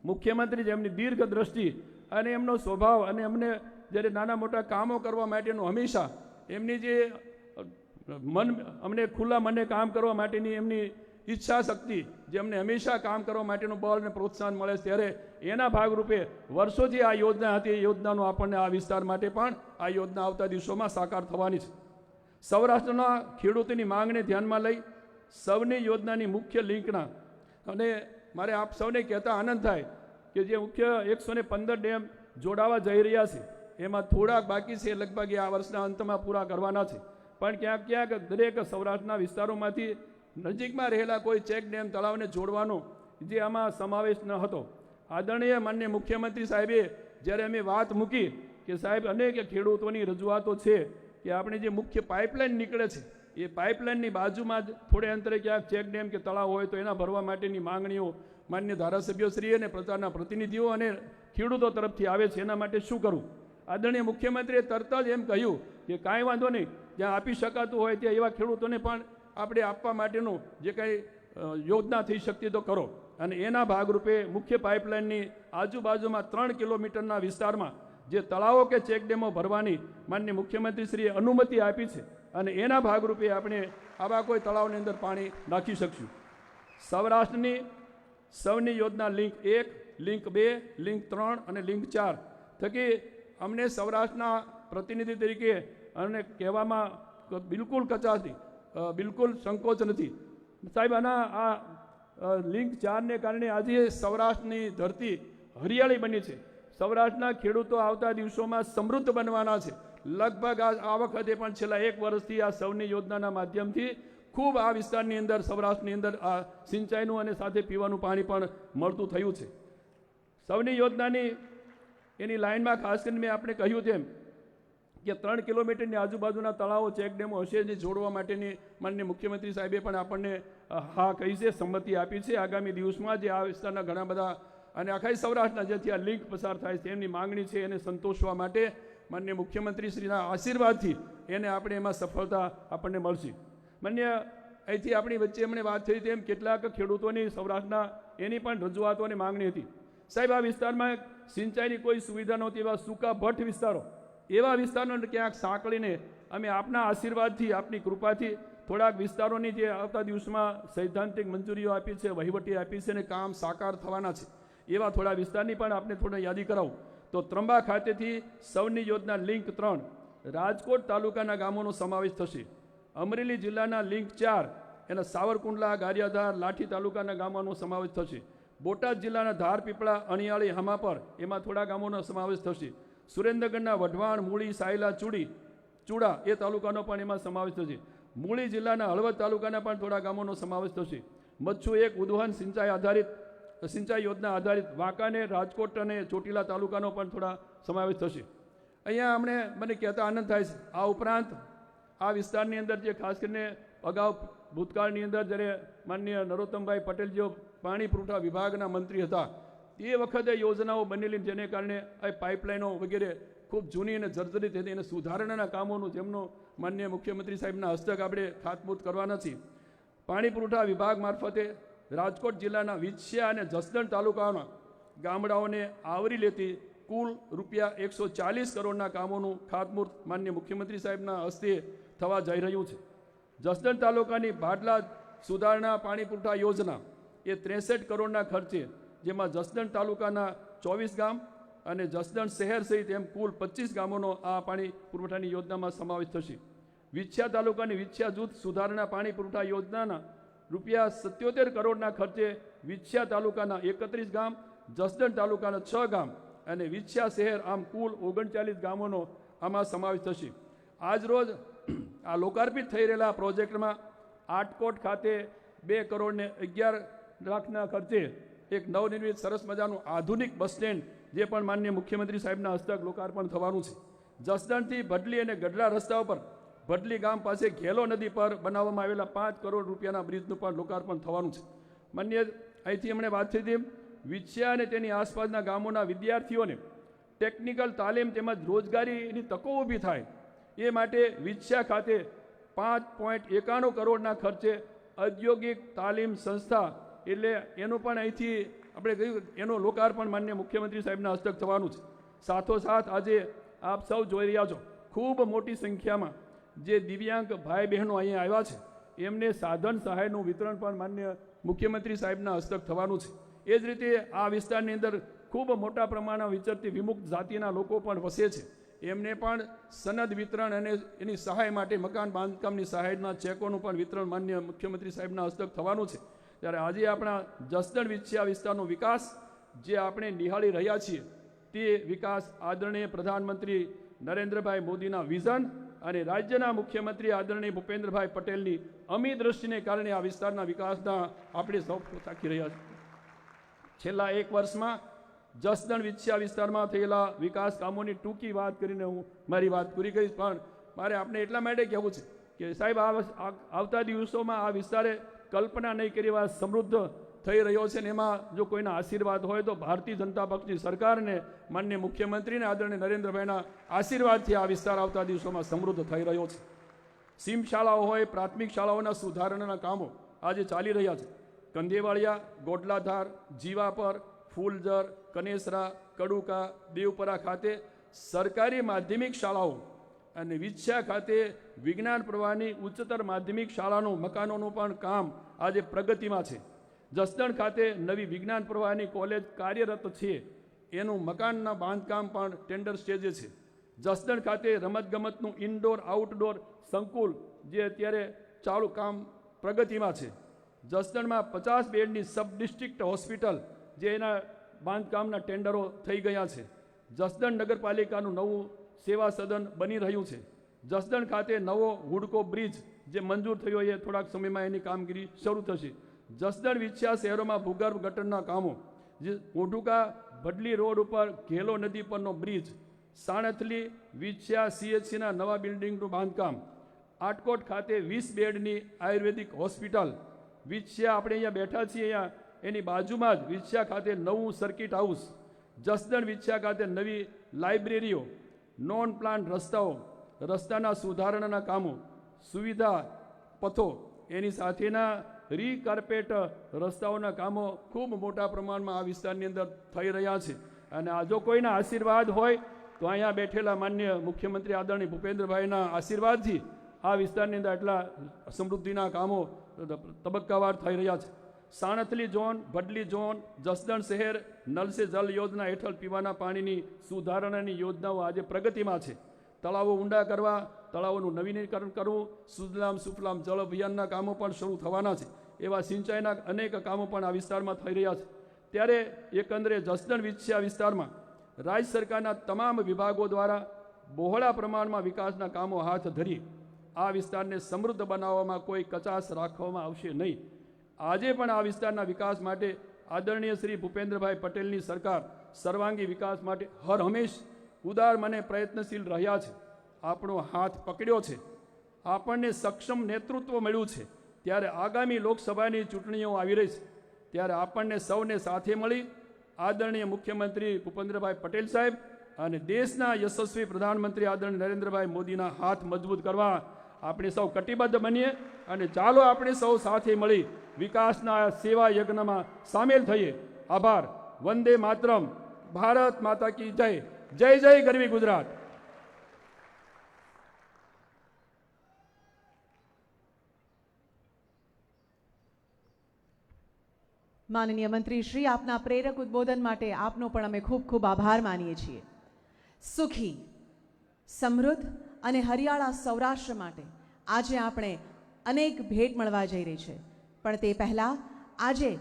મુખ્યમંત્રી જેમની દીર્ઘ દ્રષ્ટિ અને એમનો સ્વભાવ અને અમને જ્યારે નાના મોટા કામો કરવા માટેનું હંમેશા એમની જે અમને ખુલ્લા મને કામ કરવા માટેની એમની ઈચ્છા શક્તિ જે અમને હંમેશા કામ કરવા માટેનું બળ અને પ્રોત્સાહન મળે છે, ત્યારે એના ભાગરૂપે વર્ષોથી આ યોજના હતી. એ યોજનાનો આપણને આ વિસ્તાર માટે પણ આ યોજના આવતા દિવસોમાં સાકાર થવાની છે. સૌરાષ્ટ્રના ખેડૂતોની માંગને ધ્યાનમાં લઈ સૌની યોજનાની મુખ્ય લિંકના અને મારે આપ સૌને કહેતા આનંદ થાય કે જે મુખ્ય 115 ડેમ જોડાવા જઈ રહ્યા છે એમાં થોડાક બાકી છે, લગભગ આ વર્ષના અંતમાં પૂરા કરવાના છે. પણ ક્યાંક ક્યાંક દરેક સૌરાષ્ટ્રના વિસ્તારોમાંથી નજીકમાં રહેલા કોઈ ચેક ડેમ તળાવને જોડવાનો જે આમાં સમાવેશ ન હતો. આદરણીય માનનીય મુખ્યમંત્રી સાહેબે જ્યારે અમે વાત મૂકી કે સાહેબ અનેક ખેડૂતોની રજૂઆતો છે કે આપણે જે મુખ્ય પાઇપલાઇન નીકળે છે એ પાઇપલાઇનની બાજુમાં જ થોડે અંતરે ક્યાંક ચેક ડેમ કે તળાવ હોય તો એના ભરવા માટેની માંગણીઓ માન્ય ધારાસભ્યશ્રી અને પ્રચારના પ્રતિનિધિઓ અને ખેડૂતો તરફથી આવે છે. એના માટે શું કરવું? આદરણીય મુખ્યમંત્રીએ તરત જ એમ કહ્યું કે કાંઈ વાંધો નહીં, જ્યાં આપી શકાતું હોય ત્યાં એવા ખેડૂતોને પણ આપણે આપવા માટેનું જે કંઈ યોજના થઈ શકતી તો કરો. અને એના ભાગરૂપે મુખ્ય પાઇપલાઇનની આજુબાજુમાં 3 કિલોમીટરના વિસ્તારમાં જે તળાવો કે ચેકડેમો ભરવાની માનનીય મુખ્યમંત્રીશ્રીએ અનુમતિ આપી છે અને એના ભાગરૂપે આપણે આવા કોઈ તળાવની અંદર પાણી નાખી શકશું. સૌરાષ્ટ્રની સૌની યોજના લિંક 1, લિંક 2, લિંક 3 અને લિંક 4 થકી અમને સૌરાષ્ટ્રના પ્રતિનિધિ તરીકે અને કહેવામાં બિલકુલ કચાશ નહીં, બિલકુલ સંકોચ નથી. સાહેબ આના આ લિંક 4ને કારણે આજે સૌરાષ્ટ્રની ધરતી હરિયાળી બની છે. સૌરાષ્ટ્રના ખેડૂતો આવતા દિવસોમાં સમૃદ્ધ બનવાના છે. લગભગ આ વખતે પણ છેલ્લા 1 વર્ષથી આ સૌની યોજનાના માધ્યમથી ખૂબ આ વિસ્તારની અંદર સૌરાષ્ટ્રની અંદર આ સિંચાઈનું અને સાથે પીવાનું પાણી પણ મળતું થયું છે. સૌની યોજનાની એની લાઇનમાં ખાસ કરીને મેં આપણે કહ્યું તેમ કે 3 કિલોમીટરની આજુબાજુના તળાવો ચેકડેમો હશે જે જોડવા માટેની માનનીય મુખ્યમંત્રી સાહેબે પણ આપણને હા કહી છે, સંમતિ આપી છે. આગામી દિવસમાં જે આ વિસ્તારના ઘણા બધા અને આખા સૌરાષ્ટ્રના જેથી આ લિંક પસાર થાય છે એમની માંગણી છે એને સંતોષવા માટે માનનીય મુખ્યમંત્રીશ્રીના આશીર્વાદથી એને આપણે એમાં સફળતા આપણને મળશે. માન્ય અહીંથી આપણી વચ્ચે એમણે વાત થઈ તેમ કેટલાક ખેડૂતોની સૌરાષ્ટ્રના એની પણ રજૂઆતો અને માંગણી હતી. સાહેબ આ વિસ્તારમાં સિંચાઈની કોઈ સુવિધા નહોતી, એવા સૂકા ભટ્ટ વિસ્તારો, એવા વિસ્તારોને ક્યાંક સાંકળીને અમે આપના આશીર્વાદથી આપની કૃપાથી થોડાક વિસ્તારોની જે આવતા દિવસમાં સૈદ્ધાંતિક મંજૂરીઓ આપી છે, વહીવટી આપી છે અને કામ સાકાર થવાના છે એવા થોડા વિસ્તારની પણ આપણે થોડી યાદી કરાવું તો ત્રંબા ખાતેથી સૌની યોજના લિંક 3 રાજકોટ તાલુકાના ગામોનો સમાવેશ થશે. અમરેલી જિલ્લાના લિંક 4 એના સાવરકુંડલા, ગારિયાધાર, લાઠી તાલુકાના ગામોનો સમાવેશ થશે. બોટાદ જિલ્લાના ધાર, પીપળા, અણિયાળી, હમાપર એમાં થોડા ગામોનો સમાવેશ થશે. સુરેન્દ્રનગરના વઢવાણ, મૂળી, સાયલા, ચૂડા એ તાલુકાનો પણ એમાં સમાવેશ થશે. મૂળી જિલ્લાના હળવદ તાલુકાના પણ થોડા ગામોનો સમાવેશ થશે. મચ્છુ 1 ઉદવહન સિંચાઈ યોજના આધારિત વાંકાનેર, રાજકોટ અને ચોટીલા તાલુકાનો પણ થોડા સમાવેશ થશે. અહીંયા મને કહેતા આનંદ થાય છે. આ ઉપરાંત આ વિસ્તારની અંદર જે ખાસ કરીને અગાઉ ભૂતકાળની અંદર જ્યારે માનનીય નરોત્તમભાઈ પટેલ જેઓ પાણી પુરવઠા વિભાગના મંત્રી હતા તે વખતે યોજનાઓ બનેલી જેને કારણે આ પાઇપલાઇનો વગેરે ખૂબ જૂની અને જર્જરિત હતી અને સુધારણાના કામોનું જેમનો માનનીય મુખ્યમંત્રી સાહેબના હસ્તક આપણે ખાતમુહૂર્ત કરવાના છીએ. પાણી પુરવઠા વિભાગ મારફતે રાજકોટ જિલ્લાના વિછિયા અને જસદણ તાલુકાના ગામડાઓને આવરી લેતી કુલ રૂપિયા 140 કરોડના કામોનું ખાતમુહૂર્ત માનનીય મુખ્યમંત્રી સાહેબના હસ્તે થવા જઈ રહ્યું છે. જસદણ તાલુકાની ભાડલા સુધારણા પાણી પુરવઠા યોજના એ 63 કરોડના ખર્ચે, જેમાં જસદણ તાલુકાના 24 ગામ અને જસદણ શહેર સહિત એમ કુલ 25 ગામોનો આ પાણી પુરવઠાની યોજનામાં સમાવેશ થશે. વિછિયા તાલુકાની વિછિયા જૂથ સુધારણા પાણી પુરવઠા યોજનાના રૂપિયા 77 કરોડના ખર્ચે વિછિયા તાલુકાના 31 ગામ, જસદણ તાલુકાના 6 ગામ અને વિછિયા શહેર આમ કુલ 39 ગામોનો આમાં સમાવેશ થશે. આજ રોજ આ લોકાર્પિત થઈ રહેલા પ્રોજેક્ટમાં આટકોટ ખાતે 2 કરોડ ને 11 લાખના ખર્ચે એક નવનિર્મિત સરસ મજાનું આધુનિક બસ સ્ટેન્ડ જે પણ માનનીય મુખ્યમંત્રી સાહેબના હસ્તક લોકાર્પણ થવાનું છે. જસદણથી ભડલી અને ગઢડા રસ્તા ઉપર ભડલી ગામ પાસે ઘેલો નદી પર બનાવવામાં આવેલા 5 કરોડ રૂપિયાના બ્રિજનું પણ લોકાર્પણ થવાનું છે. માન્ય અહીંથી એમણે વાત થઈ હતી વિછિયા અને તેની આસપાસના ગામોના વિદ્યાર્થીઓને ટેકનિકલ તાલીમ તેમજ રોજગારીની તકો ઊભી થાય એ માટે વિછિયા ખાતે 5.91 કરોડના ખર્ચે ઔદ્યોગિક તાલીમ સંસ્થા એટલે એનું પણ અહીંથી આપણે કહ્યું એનું લોકાર્પણ માનનીય મુખ્યમંત્રી સાહેબના હસ્તક થવાનું છે. સાથોસાથ આજે આપ સૌ જોઈ રહ્યા છો ખૂબ મોટી સંખ્યામાં જે દિવ્યાંગ ભાઈ બહેનો અહીંયા આવ્યા છે એમને સાધન સહાયનું વિતરણ પણ માન્ય મુખ્યમંત્રી સાહેબના હસ્તક થવાનું છે. એ જ રીતે આ વિસ્તારની અંદર ખૂબ મોટા પ્રમાણમાં વિચરતી વિમુક્ત જાતિના લોકો પણ વસે છે. એમને પણ સનદ વિતરણ અને એની સહાય માટે મકાન બાંધકામની સહાયના ચેકોનું પણ વિતરણ માન્ય મુખ્યમંત્રી સાહેબના હસ્તક થવાનું છે. ત્યારે આજે આપણા જસદણ વિછિયા વિસ્તારનો વિકાસ જે આપણે નિહાળી રહ્યા છીએ તે વિકાસ આદરણીય પ્રધાનમંત્રી નરેન્દ્રભાઈ મોદીના વિઝન અને રાજ્યના મુખ્યમંત્રી આદરણીય ભૂપેન્દ્રભાઈ પટેલની અમી દ્રષ્ટિને કારણે આ વિસ્તારના વિકાસના આપણે સૌ તાકી રહ્યા છીએ. છેલ્લા 1 વર્ષમાં જસદણ વિછિયા વિસ્તારમાં થયેલા વિકાસ કામોની ટૂંકી વાત કરીને હું મારી વાત પૂરી કરીશ. પણ મારે આપણે એટલા માટે કહેવું છે કે સાહેબ આવતા દિવસોમાં આ વિસ્તારે કલ્પના નહીં કરી એવા સમૃદ્ધ થઈ રહ્યો છે. ને એમાં જો કોઈના આશીર્વાદ હોય તો ભારતીય જનતા પક્ષની સરકારને માનનીય મુખ્યમંત્રીને આદરણીય નરેન્દ્રભાઈના આશીર્વાદથી આ વિસ્તાર આવતા દિવસોમાં સમૃદ્ધ થઈ રહ્યો છે. સીમ શાળાઓ હોય, પ્રાથમિક શાળાઓના સુધારણાના કામો આજે ચાલી રહ્યા છે. કંદેવાળિયા, ગોડલાધાર, જીવાપર, ફૂલજર, કનેસરા, કડુકા, દેવપરા ખાતે સરકારી માધ્યમિક શાળાઓ અને વિછિયા ખાતે વિજ્ઞાન પ્રવાહની ઉચ્ચતર માધ્યમિક શાળાનું મકાનોનું પણ કામ આજે પ્રગતિમાં છે. જસદણ ખાતે નવી વિજ્ઞાન પ્રવાહની કોલેજ કાર્યરત છે, એનું મકાનના બાંધકામ પણ ટેન્ડર સ્ટેજે છે. જસદણ ખાતે રમતગમતનું ઇન્ડોર આઉટડોર સંકુલ જે અત્યારે ચાલુ કામ પ્રગતિમાં છે. જસદણમાં 50 બેડની સબ ડિસ્ટ્રિક્ટ હોસ્પિટલ જે એના બાંધકામના ટેન્ડરો થઈ ગયા છે. જસદણ નગરપાલિકાનું નવું સેવા સદન બની રહ્યું છે. જસદણ ખાતે નવો હુડકો બ્રિજ જે મંજૂર થયો એ થોડાક સમયમાં એની કામગીરી શરૂ થશે. જસદણ વિછિયા શહેરોમાં ભૂગર્ભ ગટરના કામો, જે મોઢુકા ભડલી રોડ ઉપર ઘેલો નદી પરનો બ્રિજ, સાણથલી વિછિયા CHCના નવા બિલ્ડિંગનું બાંધકામ, આટકોટ ખાતે 20 બેડની આયુર્વેદિક હોસ્પિટલ, વિછિયા આપણે અહીંયા બેઠા છીએ અહીંયા એની બાજુમાં જ વિછિયા ખાતે નવું સર્કિટ હાઉસ, જસદણ વિછિયા ખાતે નવી લાઇબ્રેરીઓ, નોન પ્લાન રસ્તાઓ, રસ્તાના સુધારણાના કામો, સુવિધા પથો, એની સાથેના રીકાર્પેટ રસ્તાઓના કામો ખૂબ મોટા પ્રમાણમાં આ વિસ્તારની અંદર થઈ રહ્યા છે. અને આ જો કોઈના આશીર્વાદ હોય તો અહીંયા બેઠેલા માન્ય મુખ્યમંત્રી આદરણીય ભૂપેન્દ્રભાઈના આશીર્વાદથી આ વિસ્તારની અંદર એટલા સમૃદ્ધિના કામો તબક્કાવાર થઈ રહ્યા છે. સાણથલી ઝોન, ભડલી ઝોન, જસદણ શહેર નલ સે જલ યોજના હેઠળ પીવાના પાણીની સુધારણાની યોજનાઓ આજે પ્રગતિમાં છે. તળાવો ઊંડા કરવા, તળાવોનું નવીનીકરણ કરવું, સુજલામ સુફલામ જળ અભિયાનના કામો પણ શરૂ થવાના છે. એવા સિંચાઈના અનેક કામો પણ આ વિસ્તારમાં થઈ રહ્યા છે. ત્યારે એકંદરે જસદણ વિછિયા વિસ્તારમાં રાજ્ય સરકારના તમામ વિભાગો દ્વારા બહોળા પ્રમાણમાં વિકાસના કામો હાથ ધરી આ વિસ્તારને સમૃદ્ધ બનાવવામાં કોઈ કચાશ રાખવામાં આવશે નહીં. આજે પણ આ વિસ્તારના વિકાસ માટે આદરણીય શ્રી ભૂપેન્દ્રભાઈ પટેલની સરકાર સર્વાંગી વિકાસ માટે હર હંમેશ ઉદાર મને પ્રયત્નશીલ રહ્યા છે. આપણો હાથ પકડ્યો છે, આપણને સક્ષમ નેતૃત્વ મળ્યું છે. ત્યારે આગામી લોકસભાની ચૂંટણીઓ આવી રહી છે, ત્યારે આપણને સૌને સાથે મળી આદરણીય મુખ્યમંત્રી ભૂપેન્દ્રભાઈ પટેલ સાહેબ અને દેશના યશસ્વી પ્રધાનમંત્રી આદરણીય નરેન્દ્રભાઈ મોદીના હાથ મજબૂત કરવા આપણે સૌ કટિબદ્ધ બનીએ અને ચાલો આપણે સૌ સાથે મળી વિકાસના સેવા યજ્ઞમાં સામેલ થઈએ. આભાર. વંદે માતરમ. ભારત માતા કી જય. જય જય ગરવી ગુજરાત. માનનીય મંત્રી શ્રી, આપના પ્રેરક ઉદ્બોધન માટે આપનો પણ અમે ખૂબ ખૂબ આભાર માનીએ છીએ. સુખી, સમૃદ્ધ અને હરિયાળા સૌરાષ્ટ્ર માટે આજે આપણે અનેક ભેટ મળવા જઈ રહી છે. પણ તે પહેલાં આજે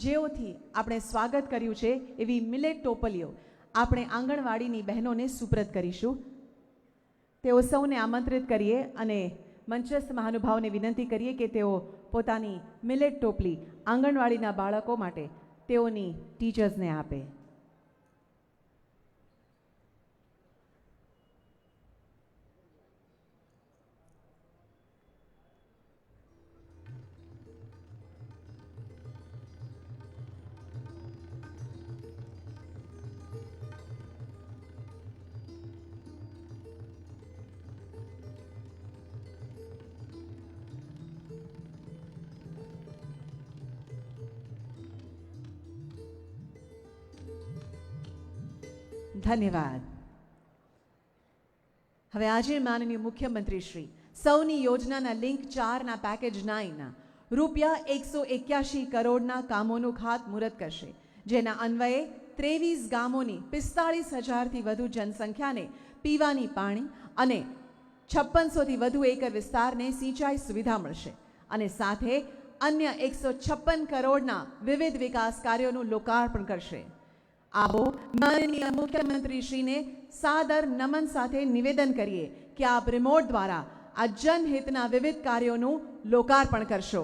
જેઓથી આપણે સ્વાગત કર્યું છે એવી મિલેટ ટોપલીઓ આપણે આંગણવાડીની બહેનોને સુપ્રત કરીશું. તેઓ સૌને આમંત્રિત કરીએ અને મંચસ્થ મહાનુભાવને વિનંતી કરીએ કે તેઓ પોતાની મિલેટ ટોપલી આંગણવાડીના બાળકો માટે તેઓની ટીચર્સને આપે. ધન્યવાદ. હવે આજે માનનીય મુખ્યમંત્રી શ્રી સૌની યોજનાના લિંક 4ના પેકેજ 9ના રૂપિયા 181 કરોડના કામોનું ખાતમુહૂર્ત કરશે, જેના અન્વયે 23 ગામોની 45,000થી વધુ જનસંખ્યાને પીવાની પાણી અને 5600થી વધુ એકર વિસ્તારને સિંચાઈ સુવિધા મળશે અને સાથે અન્ય 156 કરોડના વિવિધ વિકાસ કાર્યોનું લોકાર્પણ કરશે. આવો માનનીય મુખ્યમંત્રીશ્રીને સાદર નમન સાથે નિવેદન કરીએ કે આપ રિમોટ દ્વારા આ જનહિતના વિવિધ કાર્યોનું લોકાર્પણ કરશો.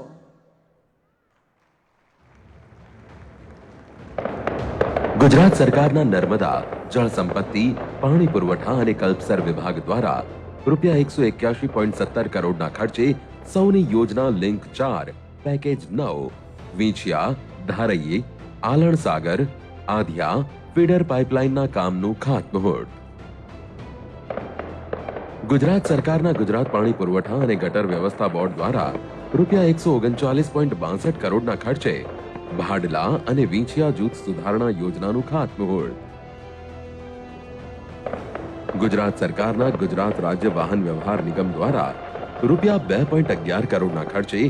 ગુજરાત સરકારના નર્મદા, જળ સંપત્તિ, પાણી પુરવઠા અને કલ્પસર વિભાગ દ્વારા રૂપિયા 181.17 કરોડના ખર્ચે સૌની યોજના લિંક 4 પેકેજ 9 વીંછિયા, ધારઈ, આલણ સાગર, આધિયા ફીડર પાઇપલાઇનના કામનું ખાતમુહૂર્ત. ગુજરાત સરકારના ગુજરાત પાણી પુરવઠા અને ગટર વ્યવસ્થા બોર્ડ દ્વારા રૂપિયા 139.62 કરોડના ખર્ચે ભાડલા અને વીંછિયા જૂથ સુધારણા યોજનાનું ખાતમુહૂર્ત. ગુજરાત સરકારના ગુજરાત રાજ્ય વાહન વ્યવહાર નિગમ દ્વારા રૂપિયા 2.11 કરોડના ખર્ચે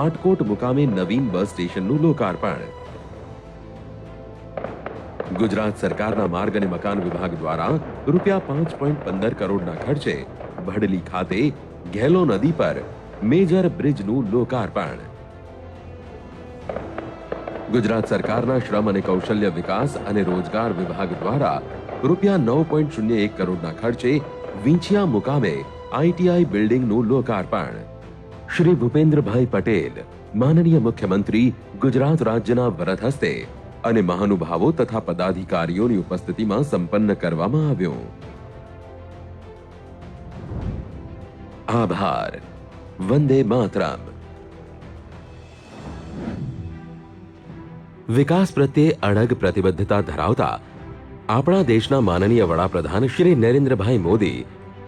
આટકોટ મુકામે નવીન બસ સ્ટેશનનું લોકાર્પણ. ગુજરાત સરકારના માર્ગ અને મકાન વિભાગ દ્વારા રૂપિયા 5.15 કરોડના ખર્ચે ભડલી ખાતે ઘેલો નદી પર મેજર બ્રિજનું લોકાર્પણ. ગુજરાત સરકારના શ્રમ અને કૌશલ્ય વિકાસ અને રોજગાર વિભાગ દ્વારા રૂપિયા 9.01 કરોડના ખર્ચે વીંછિયા મુકામે આઈટીઆઈ બિલ્ડિંગનું લોકાર્પણ. શ્રી ભૂપેન્દ્રભાઈ પટેલ, માનનીય મુખ્યમંત્રી, ગુજરાત રાજ્યના વરદ હસ્તે અને મહાનુભાવો તથા પદાધિકારીઓની ઉપસ્થિતિમાં સંપન્ન કરવામાં આવ્યું. આભાર. વંદે માતરમ. વિકાસ પ્રત્યે અડગ પ્રતિબદ્ધતા ધરાવતા આપણા દેશના માનનીય વડાપ્રધાન શ્રી નરેન્દ્રભાઈ મોદી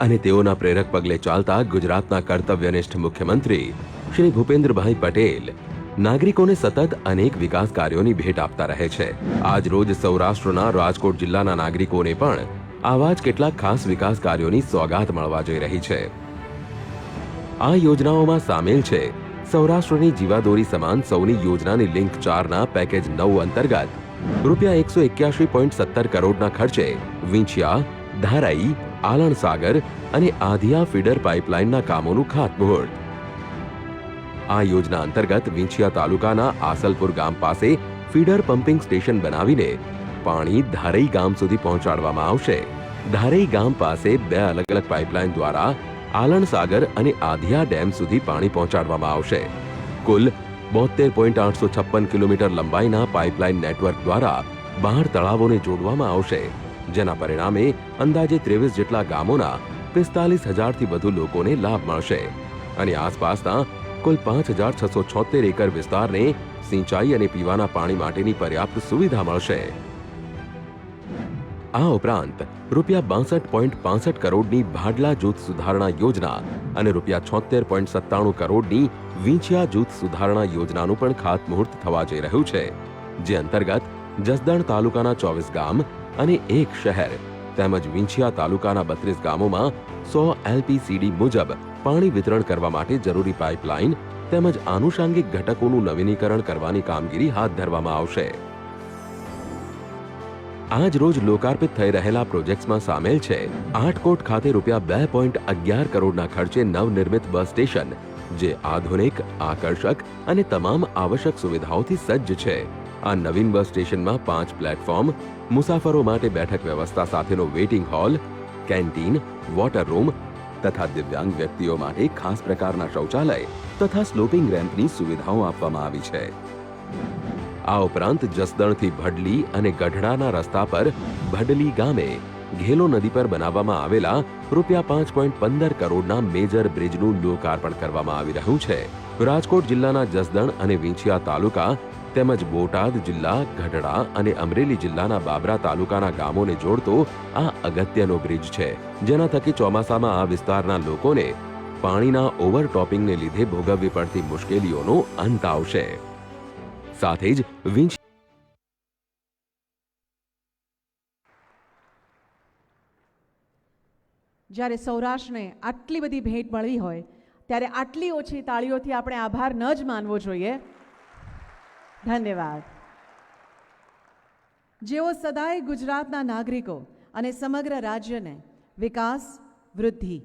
અને તેઓના પ્રેરક પગલે ચાલતા ગુજરાતના કર્તવ્યનિષ્ઠ મુખ્યમંત્રી શ્રી ભૂપેન્દ્રભાઈ પટેલ નાગરિકોને સતત અનેક વિકાસ કાર્યોની ભેટ આપતા રહે છે. આજ રોજ સૌરાષ્ટ્રના રાજકોટ જિલ્લાના નાગરિકોને પણ આવા જ કેટલાક ખાસ વિકાસ કાર્યોની સોગાત મળવા જઈ રહી છે. આ યોજનાઓમાં સામેલ છે સૌરાષ્ટ્રની જીવાદોરી સમાન સૌની યોજનાની લિંક 4ના પેકેજ 9 અંતર્ગત રૂપિયા 181.17 કરોડના ખર્ચે વીંછિયા, ધારાઈ, આલણ સાગર અને આધિયા ફીડર પાઇપલાઇનના કામોનું ખાતમુહૂર્ત. આ યોજના અંતર્ગત વીંછિયા તાલુકાના આસલપુર ગામ પાસે ફીડર પમ્પિંગ સ્ટેશન બનાવીને પાણી ધારઈ ગામ સુધી પહોંચાડવામાં આવશે. ધારઈ ગામ પાસે 2 અલગ અલગ પાઇપલાઇન દ્વારા આલણ સાગર અને આધિયા ડેમ સુધી પાણી પહોંચાડવામાં આવશે. કુલ 72.856 કિલોમીટર લંબાઈના પાઇપલાઇન નેટવર્ક દ્વારા 12 તળાવોને જોડવામાં આવશે, જેના પરિણામે અંદાજે 23 જેટલા ગામોના 45,000થી વધુ લોકોને લાભ મળશે અને આસપાસના કુલ 5,676 એકર વિસ્તારને સિંચાઈ અને પીવાના પાણી માટેની પર્યાપ્ત સુવિધા મળશે. આ ઉપરાંત રૂપિયા 62.65 કરોડની ભાડલા જૂથ સુધારણા યોજના અને રૂપિયા 76.97 કરોડની વીંછિયા જૂથ સુધારણા યોજનાનું પણ ખાતમુહૂર્ત થવા જઈ રહ્યું છે, જે અંતર્ગત જસદણ તાલુકાના 24 ગામ અને 1 શહેર તેમજ વીંછિયા તાલુકાના 32 ગામોમાં 100 એલપીસીડી મુજબ પાણી વિતરણ કરવા માટે જરૂરી પાઇપલાઇન તેમજ આનુષાંગિક ઘટકોનું નવીનીકરણ કરવાની કામગીરી હાથ ધરવામાં આવશે. આજ રોજ લોકાર્પિત થઈ રહેલા પ્રોજેક્ટ્સમાં સામેલ છે આટકોટ ખાતે રૂપિયા 2.11 કરોડના ખર્ચે નવનિર્મિત બસ સ્ટેશન, જે આધુનિક, આકર્ષક અને તમામ આવશ્યક સુવિધાઓથી સજ્જ છે. આ નવીન બસ સ્ટેશનમાં 5 પ્લેટફોર્મ, મુસાફરો માટે બેઠક વ્યવસ્થા સાથેનો waiting hall, canteen, water room તથા દિવ્યાંગ વ્યક્તિઓ માટે ખાસ પ્રકારના શૌચાલય તથા સ્લોપિંગ રેમ્પની સુવિધાઓ આપવામાં આવી છે. આ ઉપરાંત જસદણથી ભડલી અને ગઢડાના રસ્તા પર ભડલી ગામે ઘેલો નદી પર બનાવવામાં આવેલા રૂપિયા 5.15 કરોડના મેજર બ્રિજનું લોકાર્પણ કરવામાં આવી રહ્યું છે. રાજકોટ જિલ્લાના જસદણ અને વીંછિયા તાલુકા તેમજ બોટાદ જિલ્લા, ગઢડા અને અમરેલી જિલ્લાના બાબરા તાલુકાના ગામોને જોડતો આ અગત્યનો બ્રિજ છે, જેના થકી ચોમાસામાં આ વિસ્તારના લોકોને પાણીના ઓવરટોપિંગને લીધે ભોગવવી પડતી મુશ્કેલીઓનો અંત આવશે. સાથે જ જ્યારે સૌરાષ્ટ્રને આટલી બધી ભેટ મળી હોય ત્યારે આટલી ઓછી તાળીઓથી આપણે આભાર ન જ માનવો જોઈએ. ધન્યવાદ. જેઓ સદાય ગુજરાતના નાગરિકો અને સમગ્ર રાજ્યને વિકાસ, વૃદ્ધિ,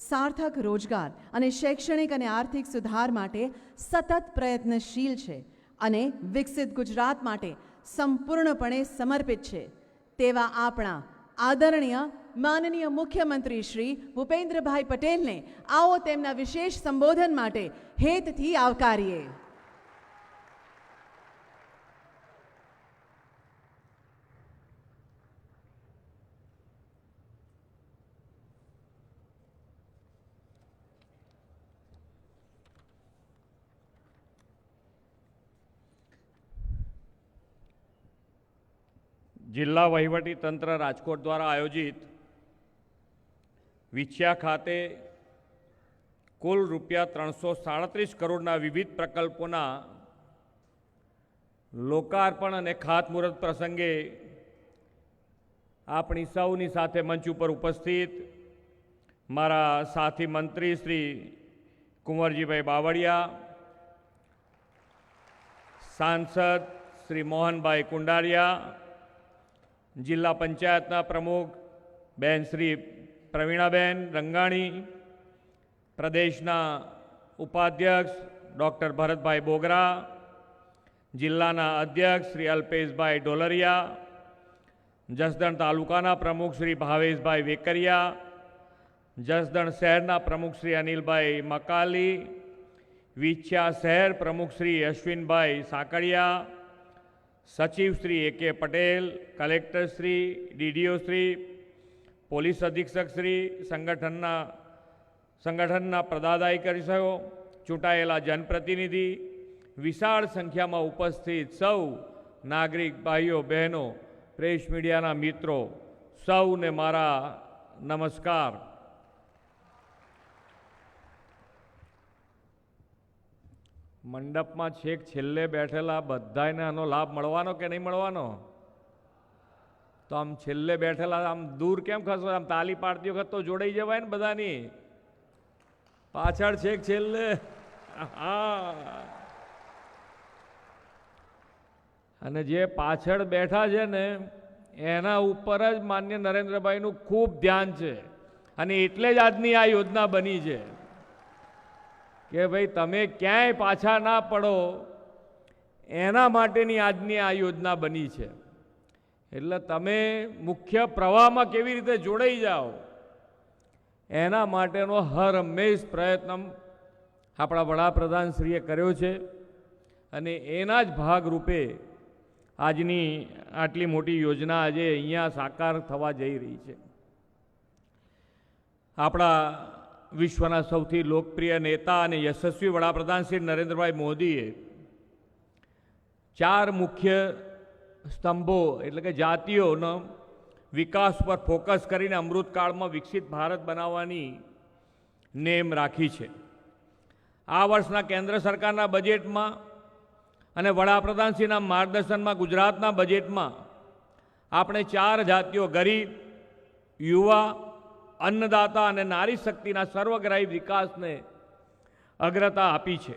સાર્થક રોજગાર અને શૈક્ષણિક અને આર્થિક સુધાર માટે સતત પ્રયત્નશીલ છે અને વિકસિત ગુજરાત માટે સંપૂર્ણપણે સમર્પિત છે તેવા આપણા આદરણીય માનનીય મુખ્યમંત્રી શ્રી ભૂપેન્દ્રભાઈ પટેલને આવો તેમના વિશેષ સંબોધન માટે હેતથી આવકારીએ. જિલ્લા વહીવટી તંત્ર રાજકોટ દ્વારા આયોજિત વિછિયા ખાતે કુલ રૂપિયા 337 કરોડના વિવિધ પ્રકલ્પોના લોકાર્પણ અને ખાતમુહૂર્ત પ્રસંગે આપણી સૌની સાથે મંચ ઉપર ઉપસ્થિત મારા સાથી મંત્રી શ્રી કુંવરજીભાઈ બાવળિયા, સાંસદ શ્રી મોહનભાઈ કુંડારિયા, જિલ્લા પંચાયતના પ્રમુખ બેન શ્રી પ્રવીણાબેન રંગાણી, પ્રદેશના ઉપાધ્યક્ષ ડૉક્ટર ભરતભાઈ બોગરા, જિલ્લાના અધ્યક્ષ શ્રી અલ્પેશભાઈ ડોલરિયા, જસદણ તાલુકાના પ્રમુખ શ્રી ભાવેશભાઈ વેકરિયા, જસદણ શહેરના પ્રમુખ શ્રી અનિલભાઈ મકાલી, વિછિયા શહેર પ્રમુખ શ્રી અશ્વિનભાઈ સાંકળિયા, સચિવ Shri A K. Patel, collector Shri, DDO Shri, police અધિક્ષક શ્રી, સંગઠનના પદાધિકારીઓ, ચૂંટાયેલા જનપ્રતિનિધિ, વિશાળ સંખ્યામાં ઉપસ્થિત સૌ નાગરિક ભાઈઓ બહેનો, પ્રેસ મીડિયાના મિત્રો, સૌને મારા નમસ્કાર. મંડપમાં છેક છેલ્લે બેઠેલા બધાને આનો લાભ મળવાનો કે નહીં મળવાનો? તો આમ છેલ્લે બેઠેલા આમ દૂર કેમ ખસો? આમ તાલી પાડતી વખત તો જોડાઈ જવાય ને બધાની. પાછળ છેક છેલ્લે. હા, અને જે પાછળ બેઠા છે ને એના ઉપર જ માન્ય નરેન્દ્રભાઈનું ખૂબ ધ્યાન છે અને એટલે જ આજની આ યોજના બની છે કે ભાઈ તમે ક્યાંય પાછા ના પડો એના માટેની આજની આ યોજના બની છે. એટલે તમે મુખ્ય પ્રવાહમાં કેવી રીતે જોડાઈ જાઓ એના માટેનો હર હંમેશ પ્રયત્ન આપણા વડાપ્રધાનશ્રીએ કર્યો છે અને એના જ ભાગરૂપે આજની આટલી મોટી યોજના આજે અહીંયા સાકાર થવા જઈ રહી છે. આપણા વિશ્વના સૌથી લોકપ્રિય નેતા અને યશસ્વી વડાપ્રધાન શ્રી નરેન્દ્રભાઈ મોદીએ 4 મુખ્ય સ્તંભો એટલે કે જાતિઓનો વિકાસ પર ફોકસ કરીને અમૃતકાળમાં વિકસિત ભારત બનાવવાની નેમ રાખી છે. આ વર્ષના કેન્દ્ર સરકારના બજેટમાં અને વડાપ્રધાનશ્રીના માર્ગદર્શનમાં ગુજરાતના બજેટમાં આપણે 4 જાતિઓ ગરીબ, યુવા, અન્નદાતા અને નારી શક્તિના સર્વગ્રાહી વિકાસને અગ્રતા આપી છે.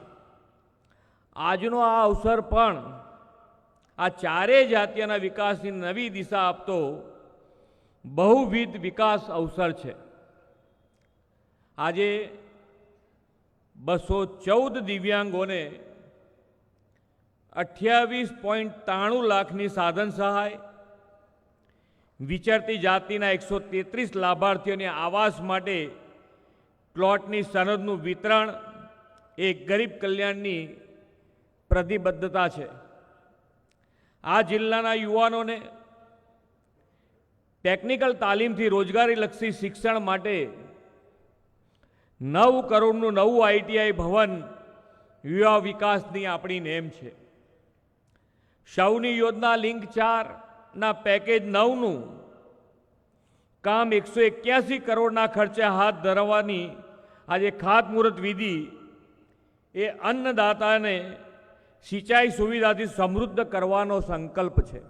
આજનો આ અવસર પણ આ 4 જાતિઓના વિકાસની નવી દિશા આપતો બહુવિધ વિકાસ અવસર છે. આજે 214 દિવ્યાંગોને 28.93 લાખની સાધન સહાય, વિચરતી જાતિના 133 લાભાર્થીઓને આવાસ માટે પ્લોટની સનદનું વિતરણ એ ગરીબ કલ્યાણની પ્રતિબદ્ધતા છે. આ જિલ્લાના યુવાનોને ટેકનિકલ તાલીમથી રોજગારીલક્ષી શિક્ષણ માટે 9 કરોડનું નવું આઈટીઆઈ ભવન યુવા વિકાસની આપણી નેમ છે. સૌની યોજના લિંક 4ના પેકેજ 9નું કામ 181 કરોડના ખર્ચે હાથ ધરવાની આજે ખાતમુહૂર્ત વિધિ એ અન્નદાતાને સિંચાઈ સુવિધાથી સમૃદ્ધ કરવાનો સંકલ્પ છે.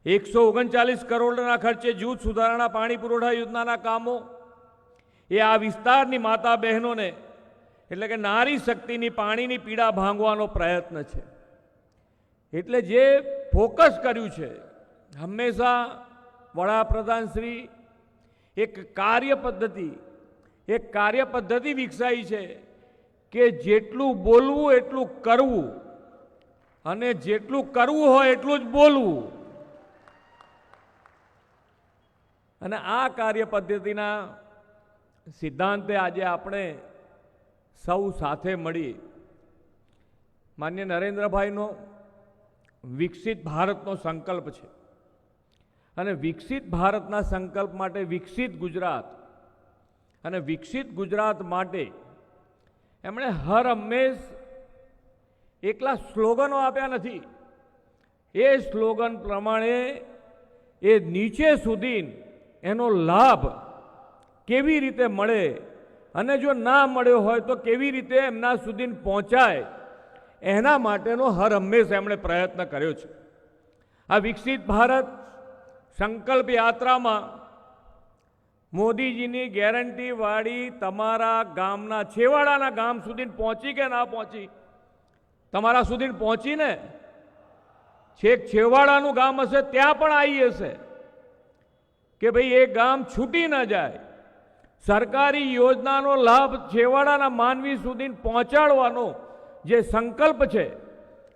139 કરોડના ખર્ચે જૂથ સુધારણા પાણી પુરવઠા યોજનાના કામો એ આ વિસ્તારની માતા બહેનોને એટલે કે નારી શક્તિની પાણીની પીડા ભાંગવાનો પ્રયત્ન છે. એટલે જે ફોકસ કર્યું છે હંમેશા વડાપ્રધાન શ્રી એક કાર્યપદ્ધતિ વિકસાવી છે કે જેટલું બોલવું એટલું કરવું અને જેટલું કરવું હોય એટલું જ બોલવું. અને આ કાર્યપદ્ધતિના સિદ્ધાંતે આજે આપણે સૌ સાથે મળી માન્ય નરેન્દ્રભાઈનો વિકસિત ભારતનો સંકલ્પ છે અને વિકસિત ભારતના સંકલ્પ માટે વિકસિત ગુજરાત અને વિકસિત ગુજરાત માટે એમણે હર હંમેશ એકલા સ્લોગનો આપ્યા નથી. એ સ્લોગન પ્રમાણે એ નીચે સુધી એનો લાભ કેવી રીતે મળે અને જો ના મળ્યો હોય તો કેવી રીતે એમના સુધી પહોંચાય એના માટેનો હર હંમેશ એમણે પ્રયત્ન કર્યો છે. આ વિકસિત ભારત સંકલ્પ યાત્રામાં મોદીજીની ગેરંટીવાળી તમારા ગામના છેવાડાના ગામ સુધી પહોંચી કે ના પહોંચી? તમારા સુધી પહોંચીને છેક છેવાડાનું ગામ હશે ત્યાં પણ આવી હશે કે ભાઈ એ ગામ છૂટી ન જાય. સરકારી યોજનાનો લાભ છેવાડાના માનવી સુધી પહોંચાડવાનો જે સંકલ્પ છે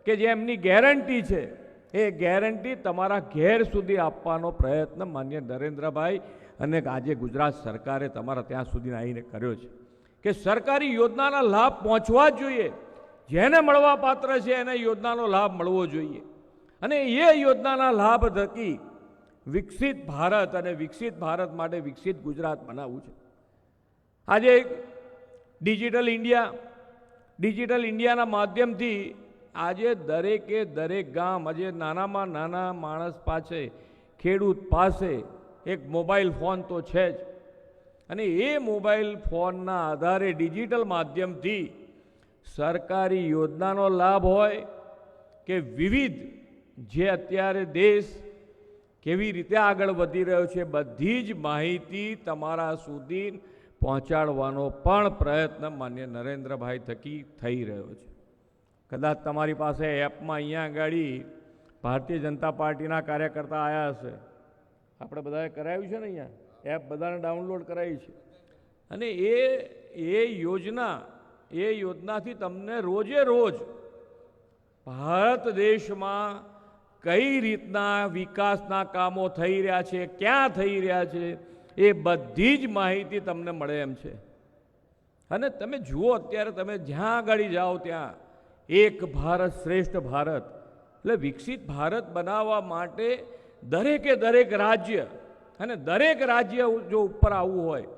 કે જે એમની ગેરંટી છે એ ગેરંટી તમારા ઘેર સુધી આપવાનો પ્રયત્ન માન્ય નરેન્દ્રભાઈ અને આજે ગુજરાત સરકારે તમારા ત્યાં સુધી આવીને કર્યો છે કે સરકારી યોજનાના લાભ પહોંચવા જ જોઈએ. જેને મળવા પાત્ર છે એને યોજનાનો લાભ મળવો જોઈએ અને એ યોજનાના લાભ થકી વિકસિત ભારત અને વિકસિત ભારત માટે વિકસિત ગુજરાત બનાવવું છે. આજે ડિજિટલ ઇન્ડિયાના માધ્યમથી આજે દરેક ગામ આજે નાનામાં નાના માણસ પાસે ખેડૂત પાસે એક મોબાઈલ ફોન તો છે જ અને એ મોબાઈલ ફોનના આધારે ડિજિટલ માધ્યમથી સરકારી યોજનાનો લાભ હોય કે વિવિધ જે અત્યારે દેશ કેવી રીતે આગળ વધી રહ્યો છે બધી જ માહિતી તમારા સુધી પહોંચાડવાનો પણ પ્રયત્ન માન્ય નરેન્દ્રભાઈ થકી થઈ રહ્યો છે. કદાચ તમારી પાસે એપમાં અહીંયા આગળ ભારતીય જનતા પાર્ટીના કાર્યકર્તા આવ્યા હશે. આપણે બધાએ કરાવ્યું છે ને અહીંયા એપ બધાને ડાઉનલોડ કરાવી છે અને એ યોજનાથી તમને રોજે રોજ ભારત દેશમાં કઈ રીતના વિકાસના કામો થઈ રહ્યા છે, ક્યાં થઈ રહ્યા છે એ બધી જ માહિતી તમને મળે એમ છે. અને તમે જુઓ અત્યારે તમે જ્યાં આગળ જાઓ ત્યાં એક ભારત શ્રેષ્ઠ ભારત એટલે વિકસિત ભારત બનાવવા માટે દરેક રાજ્ય અને દરેક રાજ્ય જો ઉપર આવવું હોય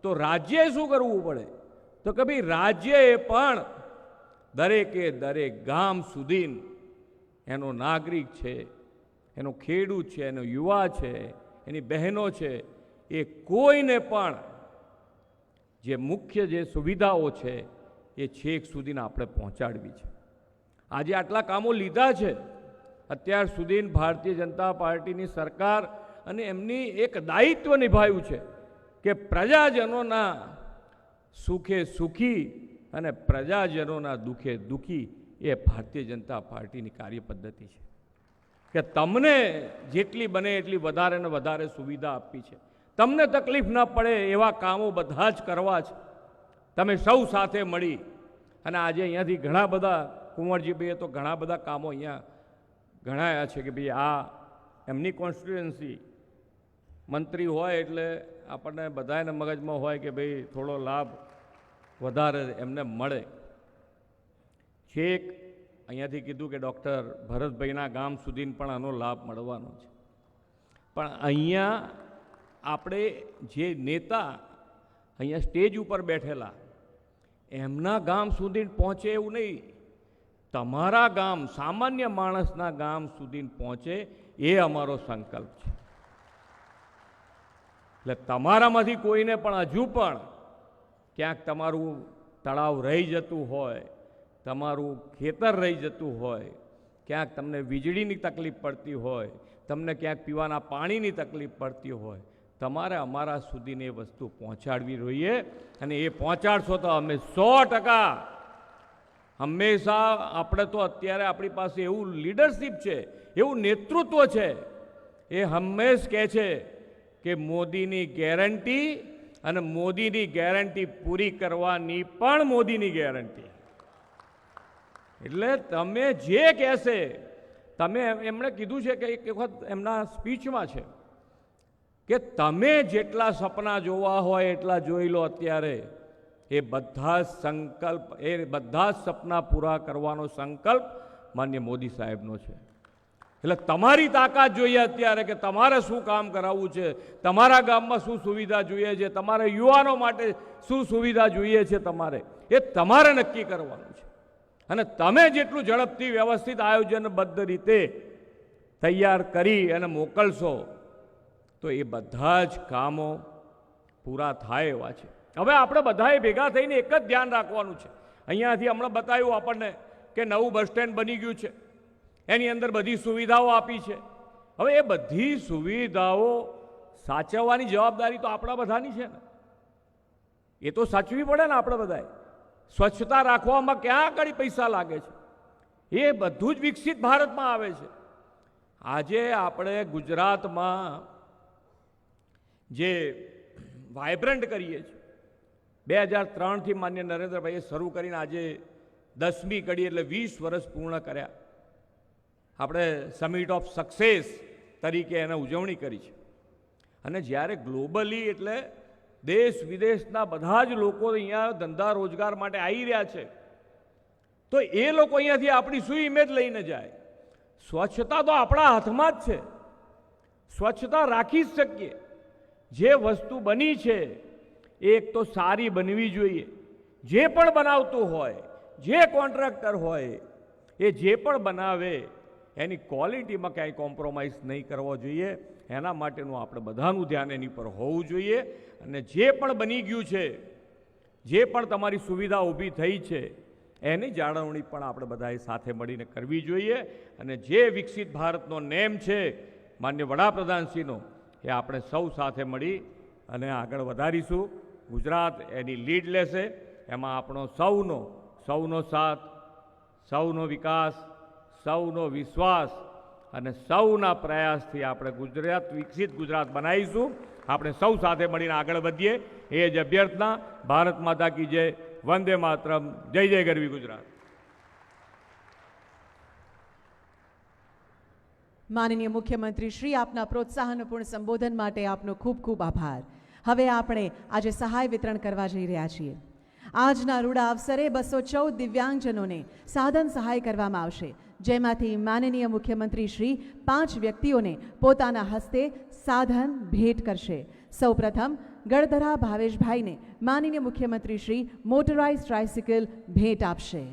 તો રાજ્યએ શું કરવું પડે તો કે ભાઈ રાજ્યએ પણ દરેક ગામ સુધી એનો નાગરિક છે, એનો ખેડૂત છે, એનો યુવા છે, એની બહેનો છે એ કોઈને પણ જે મુખ્ય જે સુવિધાઓ છે એ છેક સુધીને આપણે પહોંચાડવી છે. આજે આટલા કામો લીધા છે અત્યાર સુધી ભારતીય જનતા પાર્ટીની સરકાર અને એમની એક દાયિત્વ નિભાવ્યું છે કે પ્રજાજનોના સુખે સુખી અને પ્રજાજનોના દુઃખે દુઃખી એ ભારતીય જનતા પાર્ટીની કાર્યપદ્ધતિ છે કે તમને જેટલી બને એટલી વધારે ને વધારે સુવિધા આપવી છે. તમને તકલીફ ન પડે એવા કામો બધા જ કરવા છે. તમે સૌ સાથે મળી અને આજે અહીંયાથી ઘણા બધા કુંવરજીભાઈએ તો ઘણા બધા કામો અહીંયા ગણાયા છે કે ભાઈ આ એમની કોન્સ્ટિટ્યુઅન્સી મંત્રી હોય એટલે આપણને બધાને મગજમાં હોય કે ભાઈ થોડો લાભ વધારે એમને મળે. છેક અહીંયાથી કીધું કે ડૉક્ટર ભરતભાઈના ગામ સુધી પણ આનો લાભ મળવાનો છે. પણ અહીંયા આપણે જે નેતા અહીંયા સ્ટેજ ઉપર બેઠેલા એમના ગામ સુધી પહોંચે એવું નહીં, તમારા ગામ સામાન્ય માણસના ગામ સુધી પહોંચે એ અમારો સંકલ્પ છે. એટલે તમારામાંથી કોઈને પણ હજુ પણ ક્યાંક તમારું તળાવ રહી જતું હોય, તમારું ખેતર રહી જતું હોય, ક્યાંક તમને વીજળીની તકલીફ પડતી હોય, તમને ક્યાંક પીવાના પાણીની તકલીફ પડતી હોય, તમારે અમારા સુધીને એ વસ્તુ પહોંચાડવી જોઈએ. અને એ પહોંચાડશો તો અમે 100% હંમેશા, આપણે તો અત્યારે આપણી પાસે એવું લીડરશિપ છે, એવું નેતૃત્વ છે, એ હંમેશ કહે છે કે મોદીની ગેરંટી અને મોદીની ગેરંટી પૂરી કરવાની પણ મોદીની ગેરંટી. એટલે તમે જે કહેશે, તમે એમણે કીધું છે કે એક વખત એમના સ્પીચમાં છે કે તમે જેટલા સપના જોવા હોય એટલા જોઈ લો અત્યારે, એ બધા સંકલ્પ, એ બધા સપના પૂરા કરવાનો સંકલ્પ માન્ય મોદી સાહેબનો છે. એટલે તમારી તાકાત જોઈએ અત્યારે કે તમારે શું કામ કરાવવું છે, તમારા ગામમાં શું સુવિધા જોઈએ છે, તમારા યુવાનો માટે શું સુવિધા જોઈએ છે, તમારે એ તમારે નક્કી કરવાનું છે. અને તમે જેટલું ઝડપથી વ્યવસ્થિત આયોજનબદ્ધ રીતે તૈયાર કરી અને મોકલશો તો એ બધા જ કામો પૂરા થાય એવા છે. હવે આપણે બધાએ ભેગા થઈને એક જ ધ્યાન રાખવાનું છે. અહીંયાથી હમણાં બતાવ્યું આપણને કે નવું બસ સ્ટેન્ડ બની ગયું છે, એની અંદર બધી સુવિધાઓ આપી છે. હવે એ બધી સુવિધાઓ સાચવવાની જવાબદારી તો આપણા બધાની છે ને, એ તો સાચવી પડે ને આપણે બધાએ. સ્વચ્છતા રાખવામાં ક્યાં આગળ પૈસા લાગે છે, એ બધું જ વિકસિત ભારતમાં આવે છે. આજે આપણે ગુજરાતમાં જે વાઇબ્રન્ટ કરીએ છીએ, 2003થી માન્ય નરેન્દ્રભાઈએ શરૂ કરીને આજે 10મી કડી એટલે 20 વર્ષ પૂર્ણ કર્યા. આપણે સમિટ ઓફ સક્સેસ તરીકે એને ઉજવણી કરી છે. અને જ્યારે ગ્લોબલી એટલે દેશ વિદેશના બધા જ લોકો અહીંયા ધંધા રોજગાર માટે આવી રહ્યા છે, તો એ લોકો અહીંયાથી આપણી શું ઇમેજ લઈને જાય? સ્વચ્છતા તો આપણા હાથમાં જ છે, સ્વચ્છતા રાખી જ શકીએ. જે વસ્તુ બની છે એક તો સારી બનવી જોઈએ. જે પણ બનાવતું હોય, જે કોન્ટ્રાક્ટર હોય, એ જે પણ બનાવે એની ક્વોલિટીમાં ક્યાંય કોમ્પ્રોમાઇઝ નહીં કરવો જોઈએ. એના માટેનું આપણે બધાનું ધ્યાન એની પર હોવું જોઈએ. અને જે પણ બની ગયું છે, જે પણ તમારી સુવિધા ઊભી થઈ છે, એની જાળવણી પણ આપણે બધાએ સાથે મળીને કરવી જોઈએ. અને જે વિકસિત ભારતનો નેમ છે માન્ય વડાપ્રધાનશ્રીનો, એ આપણે સૌ સાથે મળી અને આગળ વધારીશું. ગુજરાત એની લીડ લેશે. એમાં આપણો સૌનો સાથ, સૌનો વિકાસ, સૌનો વિશ્વાસ અને સૌના પ્રયાસથી આપણે વિકસિત ગુજરાત બનાવીશું. આપણે સૌ સાથે મળીને આગળ વધીએ એ જ અભ્યર્થના. ભારત માતા કી જય, વંદે માતરમ, જય જય ગરવી ગુજરાત. માનનીય મુખ્યમંત્રી શ્રી, આપના પ્રોત્સાહનપૂર્ણ સંબોધન માટે આપનો ખૂબ ખૂબ આભાર. હવે આપણે આજે સહાય વિતરણ કરવા જઈ રહ્યા છીએ. આજના રૂડા અવસરે 214 દિવ્યાંગજનોને સાધન સહાય કરવામાં આવશે, જેમાંથી માનનીય મુખ્યમંત્રી શ્રી 5 વ્યક્તિઓને પોતાના હસ્તે સાધન ભેટ કરશે. સૌપ્રથમ ગળધરા ભાવેશભાઈને માનનીય મુખ્યમંત્રી શ્રી મોટરાઇઝ ટ્રાયસિકલ ભેટ આપશે.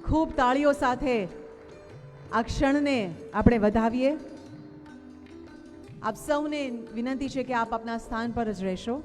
ખૂબ તાળીઓ સાથે આ ક્ષણને આપણે વધાવીએ. આપ સૌને વિનંતી છે કે આપ આપના સ્થાન પર જ રહેશો.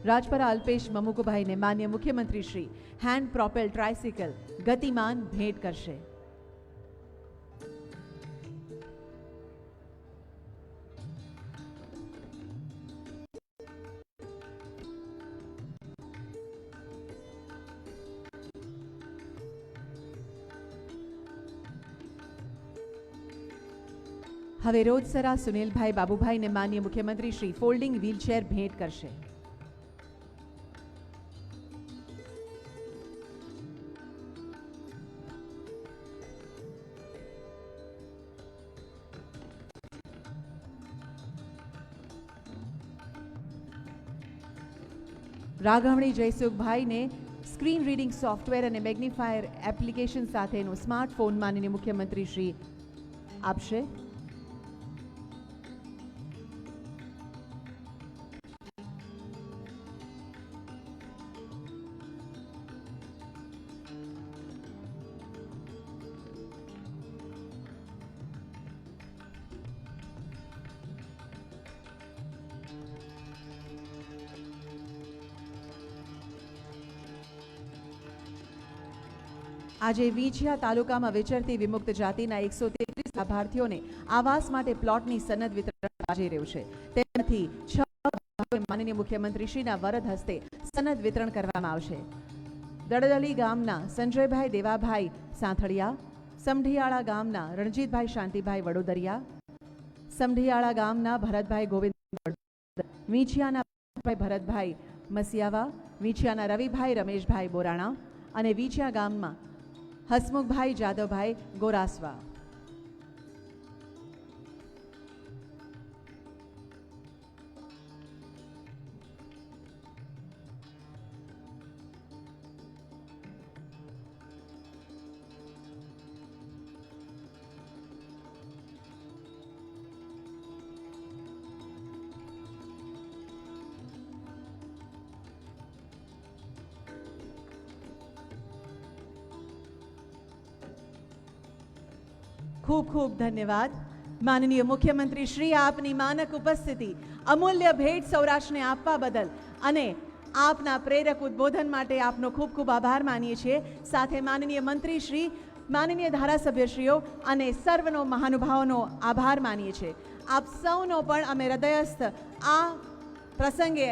રાજપરા અલ્પેશ મમુકુભાઈને માન્ય મુખ્યમંત્રી શ્રી હેન્ડ પ્રોપેલ ટ્રાયસિકલ ગતિમાન ભેટ કરશે. હવે રોજસરા સુનિલભાઈ બાબુભાઈને માનનીય મુખ્યમંત્રી શ્રી ફોલ્ડિંગ વ્હીલચેર ભેટ કરશે. રાઘવણી જયસુખભાઈને સ્ક્રીન રીડિંગ સોફ્ટવેર અને મેગ્નિફાયર એપ્લિકેશન સાથેનું સ્માર્ટફોન માનનીય મુખ્યમંત્રી શ્રી આપશે. આજે વીંછિયા તાલુકામાં વિચરતી વિમુક્ત જાતિના 133 લાભાર્થીઓને આવાસ માટે પ્લોટની સનદ વિતરણ જઈ રહ્યું છે. તેમાંથી 6 માનનીય મુખ્યમંત્રીશ્રીના વરદ હસ્તે સનદ વિતરણ કરવામાં આવશે. દડદલી ગામના સંજયભાઈ દેવાભાઈ સાંથળિયા, સમઢિયાળા ગામના રણજીતભાઈ શાંતિભાઈ વડોદરિયા, સમઢિયાળા ગામના ભરતભાઈ ગોવિંદ, વીંછિયાના ભરતભાઈ મસિયાવા, વીંછિયાના રવિભાઈ રમેશભાઈ બોરાણા અને વીંછિયા ગામમાં હસમુખભાઈ જાદવભાઈ ગોરાસવા. ખૂબ ખૂબ ધન્યવાદ માનનીય મુખ્યમંત્રી શ્રી, આપની માનક ઉપસ્થિતિ, અમૂલ્ય ભેટ સૌરાષ્ટ્રને આપવા બદલ અને આપના પ્રેરક ઉદ્બોધન માટે આપનો ખૂબ ખૂબ આભાર માનીએ છીએ. સાથે માનનીય મંત્રી શ્રી, માનનીય ધારાસભ્યશ્રીઓ અને સર્વનો મહાનુભાવોનો આભાર માનીએ છીએ. આપ સૌનો પણ અમે હૃદયસ્થ આ પ્રસંગે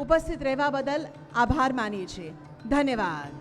ઉપસ્થિત રહેવા બદલ આભાર માનીએ છીએ. ધન્યવાદ.